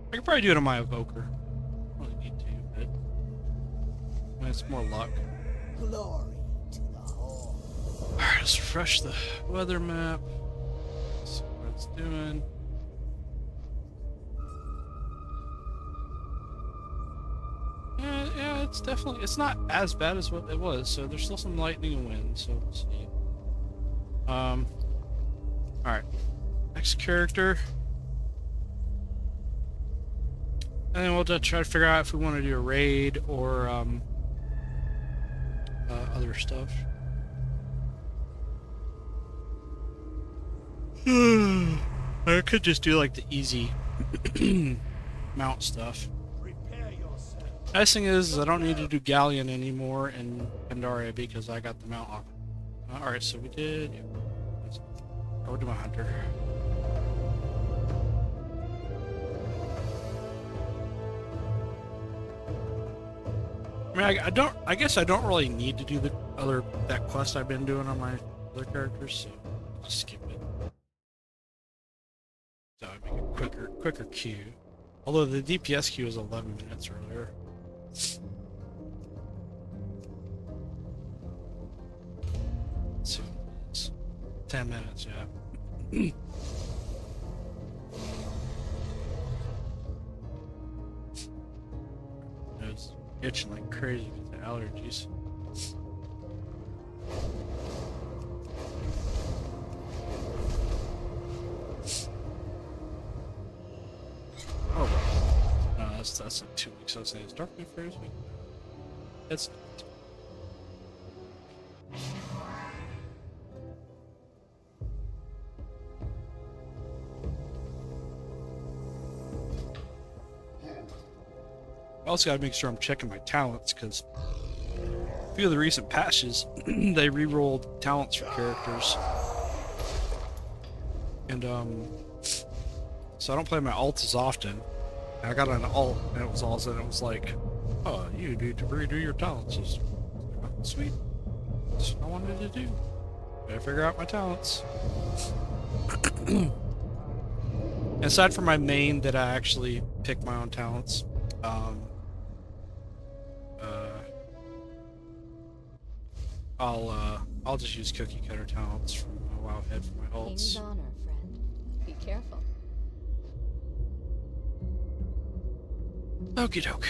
I could probably do it on my Evoker. I don't really need to, but I mean, it's more luck. Glory to the Horde. Alright, let's refresh the weather map. See what it's doing. Yeah, it's definitely, it's not as bad as what it was, so there's still some lightning and wind, so we'll see. Alright. Next character. And then we'll just try to figure out if we want to do a raid or other stuff. I could just do like the easy mount stuff. Prepare yourself. Nice thing is I don't need to do Galleon anymore in Pandaria because I got the mount off. Alright, so we did. Yeah. I would do my Hunter. I mean, I guess I don't really need to do that quest I've been doing on my other characters, so I'll just skip it. So I make a quicker queue. Although the DPS queue is 11 minutes earlier. Let's see what it is. 10 minutes, yeah. There's itching like crazy with the allergies. Oh, no, that's like 2 weeks. I was saying it's Dark Knight Fairies week. It's I also gotta make sure I'm checking my talents, because a few of the recent patches, they re-rolled talents for characters. And, so I don't play my alt as often. And I got an alt, and it was all of a sudden, it was like, oh, you need to redo your talents. Just, oh, sweet. That's what I wanted to do. Gotta figure out my talents. Aside from my main that I actually pick my own talents, I'll just use cookie cutter talents from Wowhead for my King's alts. honor, friend. Be careful. Okie doke.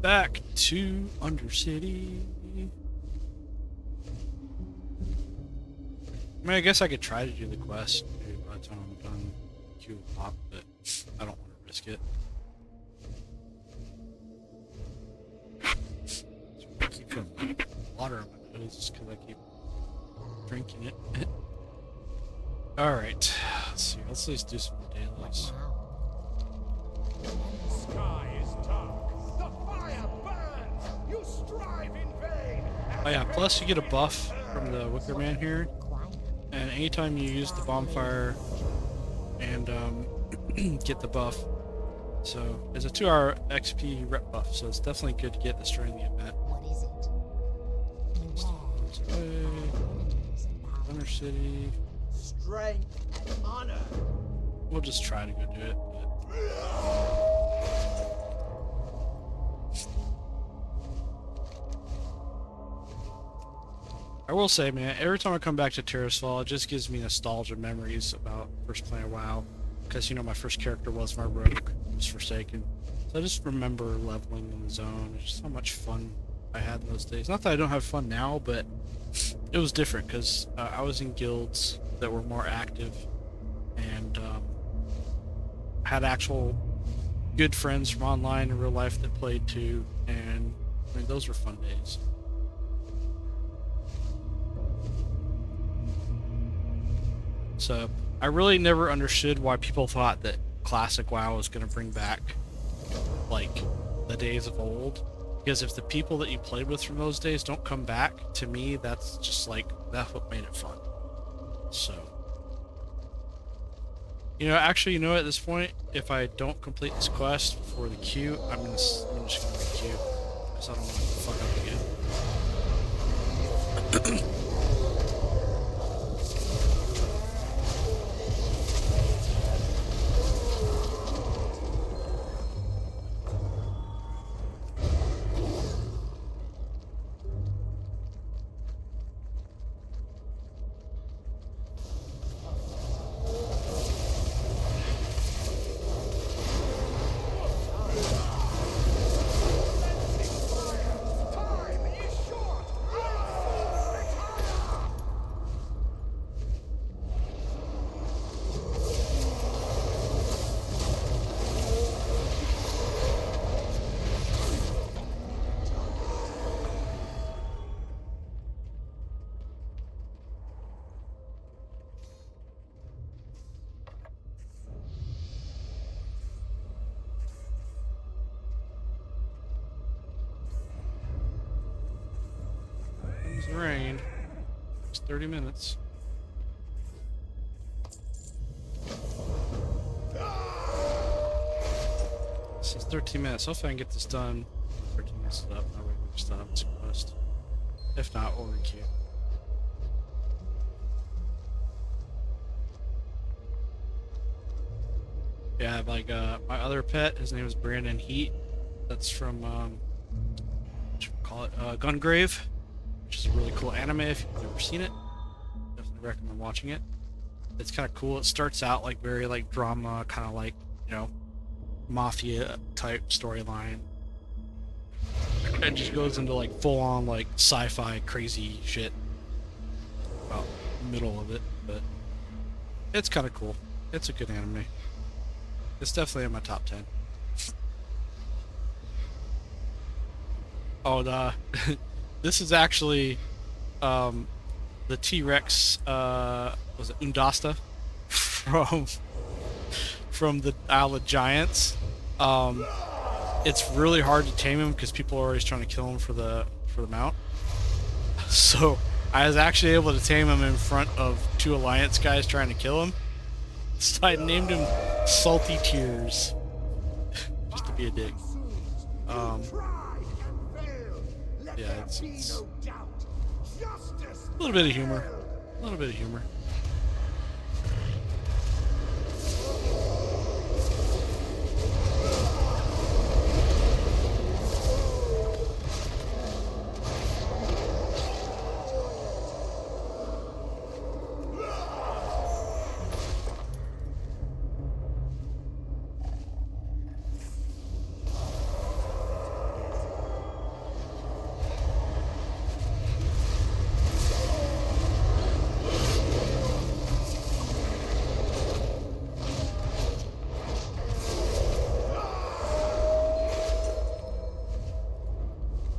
Back to Undercity. I mean, I guess I could try to do the quest maybe by the time I'm done Q pop, but I don't want to risk it. So I keep feeling water on my nose just because I keep drinking it. Alright, let's see. Let's at least do some more dailies. The sky is dark. The fire burns. You strive in vain. Oh yeah, plus you get a buff from the Wicker Man here. And anytime you use the bonfire and get the buff, so it's a 2-hour XP rep buff, so it's definitely good to get this during the event. What is it? Thunder City. Strength and honor. We'll just try to go do it. But... I will say, man, every time I come back to Terrasfall, it just gives me nostalgia memories about first playing WoW. Because, you know, my first character was my rogue, it was Forsaken. So I just remember leveling in the zone, and just how much fun I had in those days. Not that I don't have fun now, but it was different, because I was in guilds that were more active, and had actual good friends from online and real life that played too, and I mean, those were fun days. So I really never understood why people thought that classic WoW was going to bring back like the days of old, because if the people that you played with from those days don't come back, to me that's just like, that's what made it fun. So, you know, actually, you know, at this point, if I don't complete this quest before the queue, I'm just gonna queue, because I don't want to fuck up again. Time is short. Retire. It's rain. It's 30 minutes. This is 13 minutes. Hopefully I can get this done. 13 minutes is up. That way we can stop this quest. If not, we'll re-queue. Yeah, I have like my other pet. His name is Brandon Heat. That's from what you call it, Gungrave, which is a really cool anime. If you've never seen it, definitely recommend watching it. It's kind of cool. It starts out like very like drama, kind of like, you know, mafia type storyline. It just goes into like full-on like sci-fi crazy shit about the middle of it, but it's kind of cool. It's a good anime. It's definitely in my top 10. Oh, this is actually the T-Rex, was it Undasta from the Isle of Giants. It's really hard to tame him because people are always trying to kill him for the mount. So I was actually able to tame him in front of 2 Alliance guys trying to kill him. So I named him Salty Tears, just to be a dick. Yeah, it's a little bit of humor. A little bit of humor.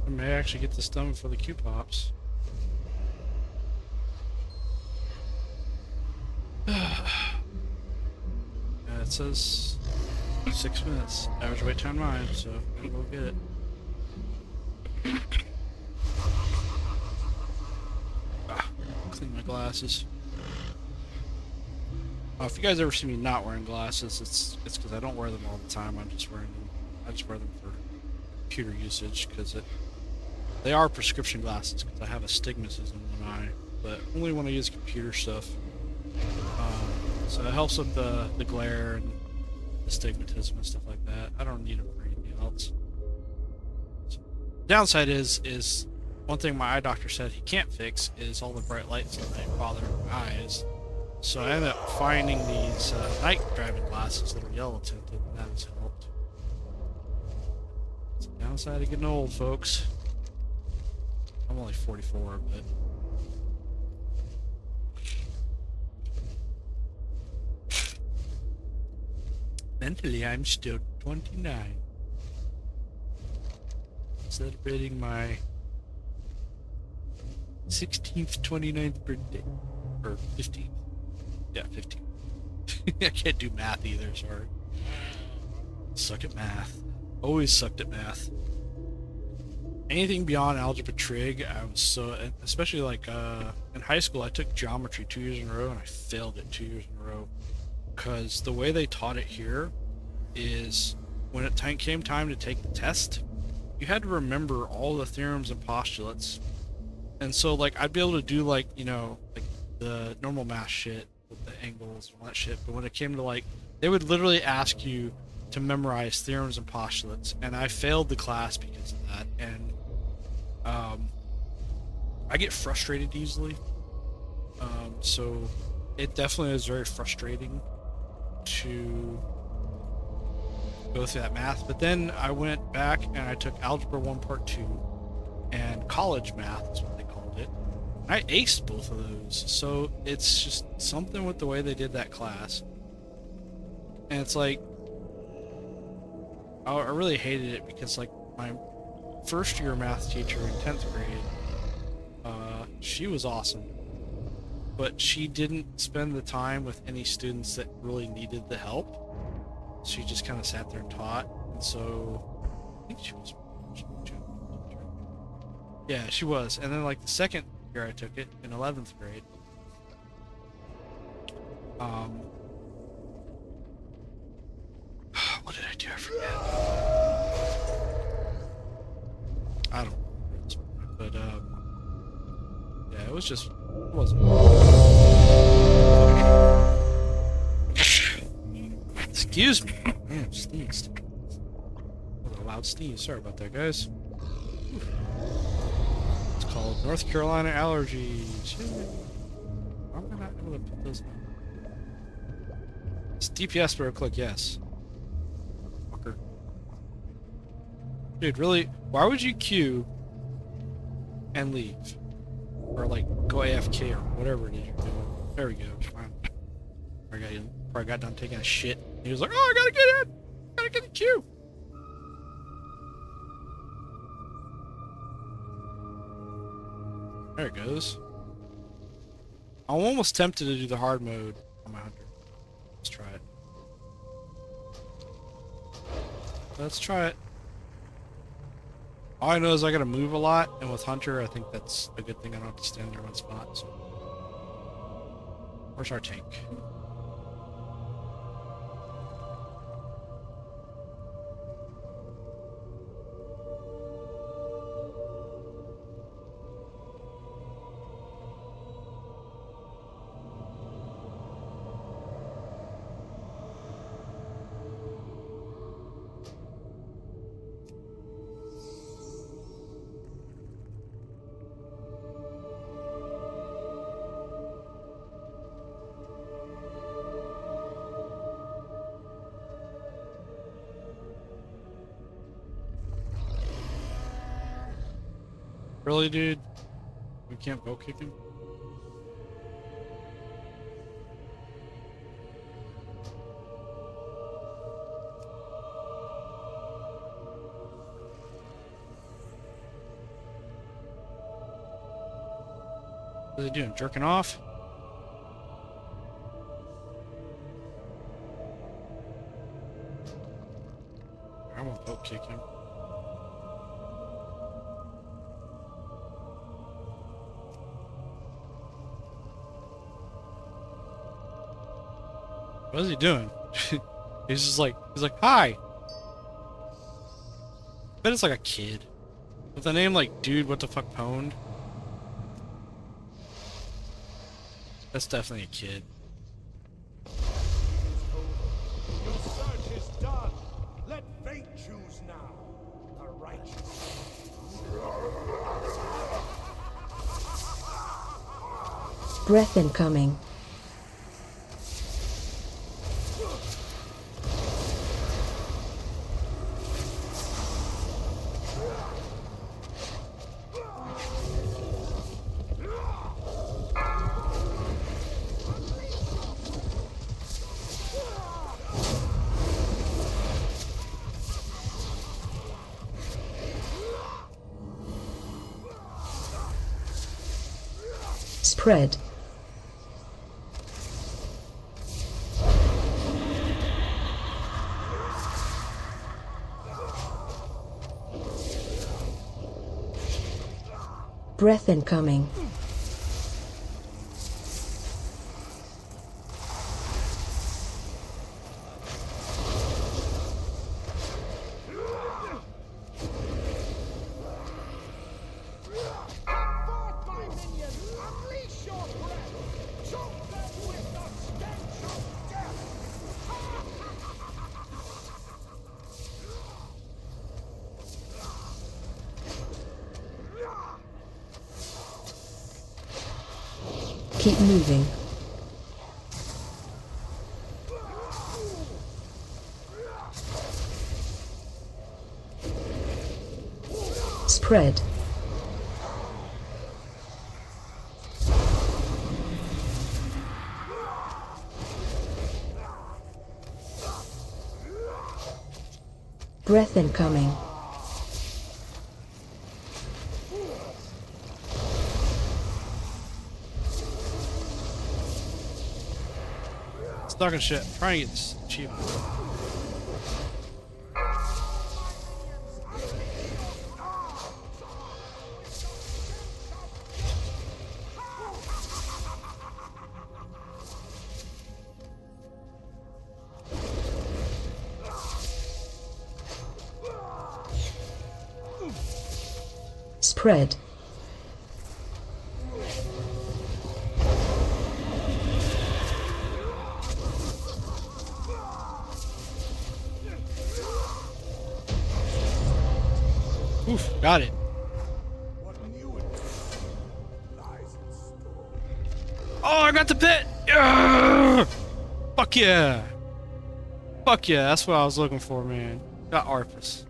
I may actually get this done before the Q pops. It says 6 minutes. Average wait time 9, so I'm gonna go get it. Clean my glasses. If you guys ever see me not wearing glasses, it's because I don't wear them all the time. I just wear them for computer usage because they are prescription glasses because I have astigmatism in one eye, but only when I use computer stuff. So it helps with the glare and astigmatism and stuff like that. I don't need them for anything else. So, downside is one thing my eye doctor said he can't fix is all the bright lights that they bother my eyes. So I ended up finding these night driving glasses that are yellow tinted, and that has helped. It's the downside of getting old, folks. I'm only 44, but mentally I'm still 29. Celebrating my 16th, 29th birthday. Or 15th. Yeah, 15th. I can't do math either, sorry. Suck at math. Always sucked at math. Anything beyond algebra trig, I was so, especially like in high school, I took geometry 2 years in a row and I failed it 2 years in a row. Because the way they taught it here is when it came time to take the test, you had to remember all the theorems and postulates. And so like I'd be able to do like, you know, like the normal math shit with the angles and all that shit, but when it came to like, they would literally ask you to memorize theorems and postulates, and I failed the class because of that. And I get frustrated easily, so it definitely is very frustrating to go through that math. But then I went back and I took Algebra 1 Part 2 and College Math is what they called it. I aced both of those, so it's just something with the way they did that class. And it's like, I really hated it because like my first year math teacher in 10th grade, she was awesome, but she didn't spend the time with any students that really needed the help. She just kind of sat there and taught, and so I think she was, yeah, she was. And then like the second year I took it in 11th grade, what did I do? I forget. I don't remember, but yeah, it was just, it wasn't. Excuse me. Man, sneezed. That was a loud sneeze. Sorry about that, guys. It's called North Carolina allergies. Why am I not able to put those on? It's DPS, but click yes. Fucker. Dude, really? Why would you queue and leave? Or like go AFK or whatever it is you're doing. There we go. Fine. Probably got done taking a shit. He was like, "Oh, I gotta get in. Gotta get in the queue." There it goes. I'm almost tempted to do the hard mode on my hunter. Let's try it. Let's try it. All I know is I gotta move a lot, and with hunter, I think that's a good thing. I don't have to stand there one spot. So. Where's our tank? Really, dude? We can't go kick him? What are they doing? Jerking off? I won't go kick him. What is he doing? He's like, hi. I bet it's like a kid. With a name like Dude, what the fuck, pwned? That's definitely a kid. Your search is done. Let fate choose now. The righteous. Breath incoming. Spread. Breath incoming. Forth, my minions! Unleash your breath! Choke them with the stench of death! Keep moving. Spread. Breath incoming. Stuck in shit. Trying to get this achievement. Spread. Oof, got it. What new lies in store? Oh, I got the pit! Yeah! Fuck yeah! Fuck yeah, that's what I was looking for, man. Got Arpus.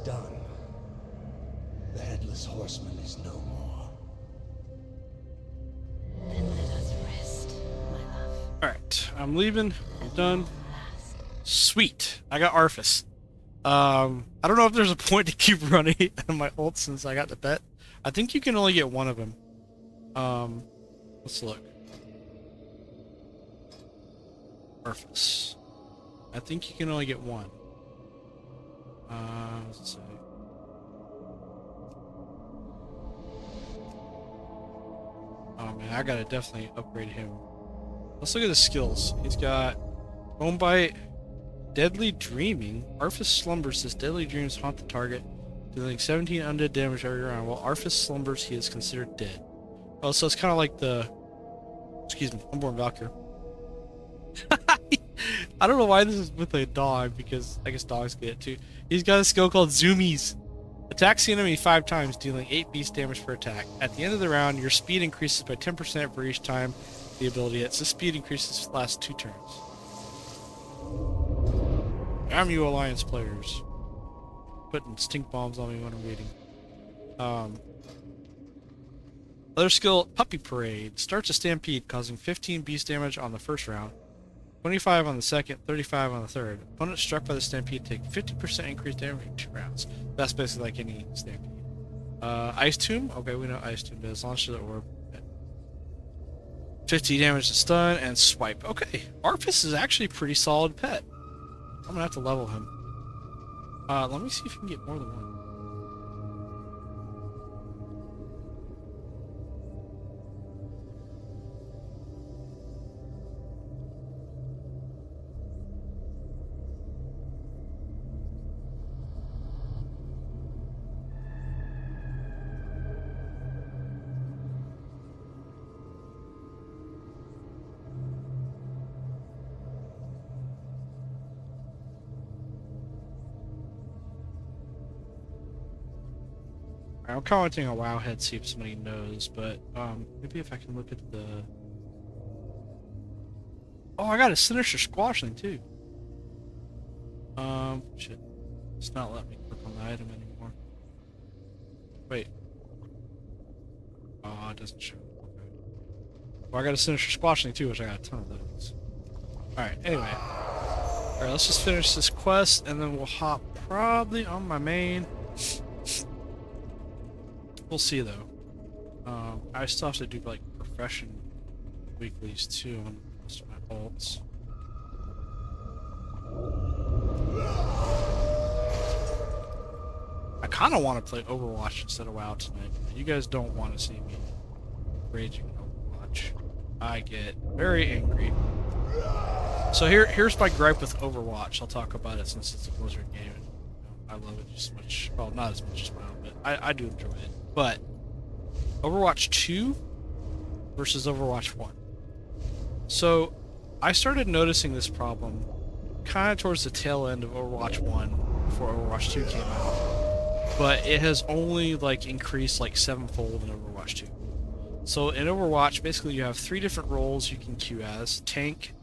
done. The Headless Horseman is no more. Then let us rest, my love. Alright, I'm leaving. I'm done. Last. Sweet. I got Arthas. I don't know if there's a point to keep running on my ult since I got the pet. I think you can only get one of them. Let's look. Arthas. I think you can only get one. Let's see. Oh man, I gotta definitely upgrade him. Let's look at the skills. He's got Bone Bite, Deadly Dreaming. Arthas slumbers as deadly dreams haunt the target, dealing 17 undead damage every round. While Arthas slumbers, he is considered dead. Oh, so it's kind of like the... Excuse me, Unborn Valkyr. I don't know why this is with a dog, because I guess dogs get it too. He's got a skill called Zoomies. Attacks the enemy 5 times, dealing 8 beast damage per attack. At the end of the round, your speed increases by 10% for each time the ability hits. The speed increases last 2 turns. Damn you, Alliance players. Putting stink bombs on me when I'm waiting. Other skill, Puppy Parade. Starts a stampede, causing 15 beast damage on the first round, 25 on the second, 35 on the third. Opponents struck by the stampede take 50% increased damage in 2 rounds. That's basically like any stampede. Ice Tomb. Okay, we know Ice Tomb does. Launch the orb. 50 damage to stun and swipe. Okay, Arthas is actually a pretty solid pet. I'm gonna have to level him. Let me see if you can get more than one. I'm commenting on Wowhead, see if somebody knows, but maybe if I can look at the... Oh, I got a Sinister Squash thing too. Shit. It's not letting me click on the item anymore. Wait. Oh, it doesn't show. Okay. Well, I got a Sinister Squash thing too, which I got a ton of those. Alright, anyway. Alright, let's just finish this quest, and then we'll hop probably on my main. We'll see though. I still have to do like profession weeklies too on most of my ults. I kind of want to play Overwatch instead of WoW tonight. You guys don't want to see me raging Overwatch. I get very angry. So here's my gripe with Overwatch. I'll talk about it since it's a Blizzard game. And, I love it just as much. Well, not as much as WoW, but I do enjoy it. But Overwatch 2 versus Overwatch 1. So I started noticing this problem kind of towards the tail end of Overwatch 1 before Overwatch 2 came out. But it has only like increased like 7-fold in Overwatch 2. So in Overwatch, basically you have 3 different roles you can queue as: tank,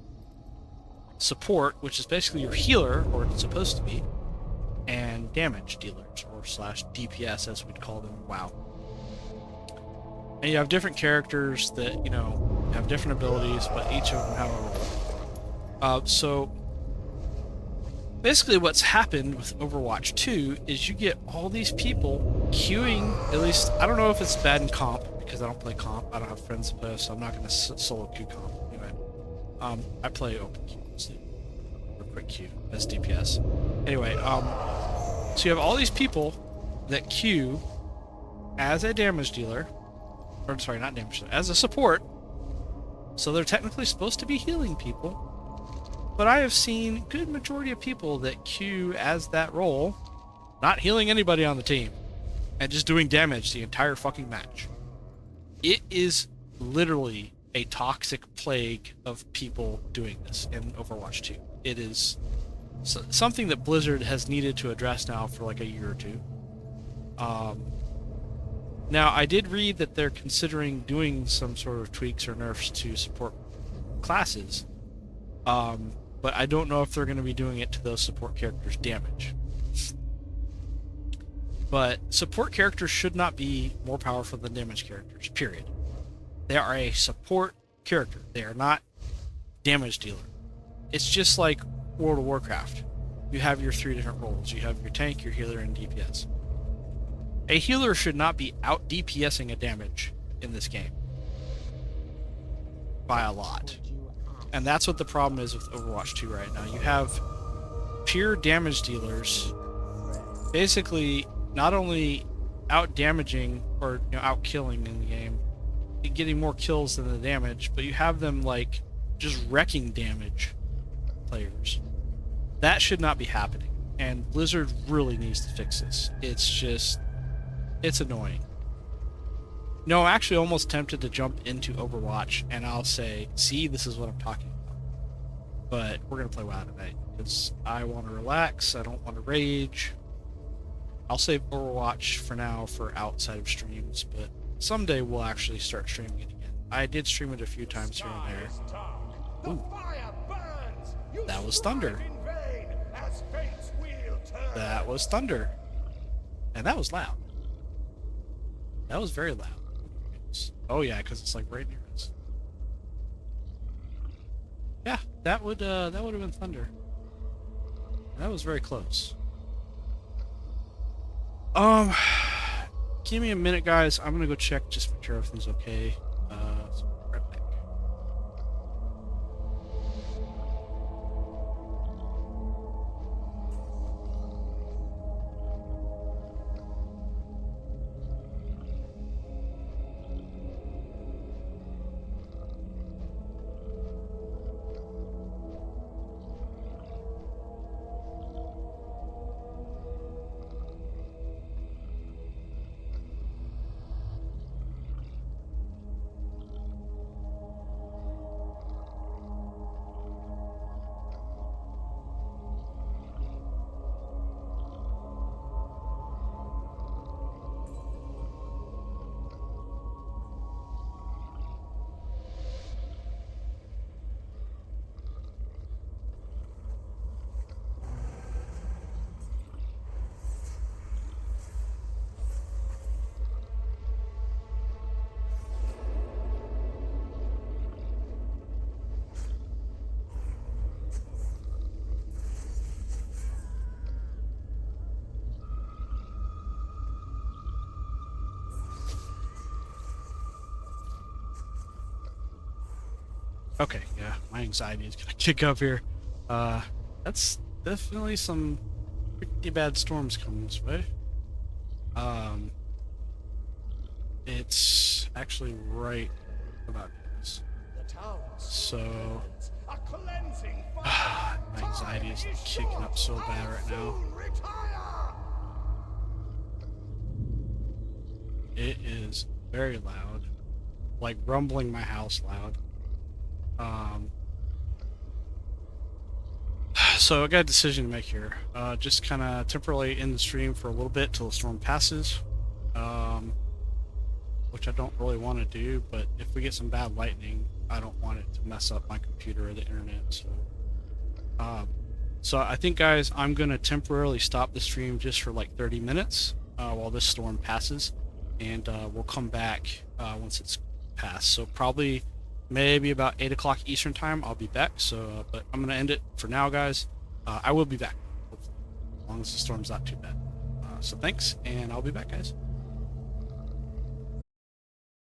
support, which is basically your healer, or it's supposed to be, and damage dealers, or slash DPS as we'd call them in WoW. And you have different characters that, you know, have different abilities, but each of them have a role. So basically what's happened with Overwatch 2 is you get all these people queuing, at least, I don't know if it's bad in comp, because I don't play comp, I don't have friends to play, so I'm not going to solo queue comp. Anyway, I play open queue, or quick queue as DPS. Anyway, so you have all these people that queue as a damage dealer, or sorry, not damage dealer, as a support. So they're technically supposed to be healing people, but I have seen good majority of people that queue as that role, not healing anybody on the team, and just doing damage the entire fucking match. It is literally a toxic plague of people doing this in Overwatch 2. It is something that Blizzard has needed to address now for like a year or two. Now, I did read that they're considering doing some sort of tweaks or nerfs to support classes, but I don't know if they're going to be doing it to those support characters' damage. But support characters should not be more powerful than damage characters, period. They are a support character. They are not damage dealer. It's just like World of Warcraft. You have your 3 different roles. You have your tank, your healer, and DPS. A healer should not be out DPSing a damage in this game. By a lot. And that's what the problem is with Overwatch 2 right now. You have pure damage dealers basically not only out damaging or out killing in the game, getting more kills than the damage, but you have them like just wrecking damage players. That should not be happening, and Blizzard really needs to fix this. It's annoying. No, I'm actually almost tempted to jump into Overwatch and I'll say, see, this is what I'm talking about. But we're gonna play WoW tonight because I want to relax. I don't want to rage. I'll save Overwatch for now for outside of streams, but someday we'll actually start streaming it again. I did stream it a few times here and there. Ooh. That was thunder. That was thunder. And that was loud. That was very loud. Oh yeah, because it's like right near us. Yeah, that would have been thunder. That was very close. Give me a minute, guys. I'm gonna go check just to make sure everything's okay. So right back. Okay, yeah, my anxiety is gonna kick up here. That's definitely some pretty bad storms coming this way. It's actually right about this. So, my anxiety is kicking up so bad right now. It is very loud, like rumbling my house loud. So I got a decision to make here. Just kind of temporarily end the stream for a little bit till the storm passes, which I don't really want to do, but if we get some bad lightning, I don't want it to mess up my computer or the internet. So I think, guys, I'm gonna temporarily stop the stream just for like 30 minutes while this storm passes, and we'll come back once it's passed. So probably maybe about 8 o'clock Eastern time I'll be back. So but I'm gonna end it for now, guys. I will be back, hopefully, as long as the storm's not too bad. So thanks, and I'll be back, guys.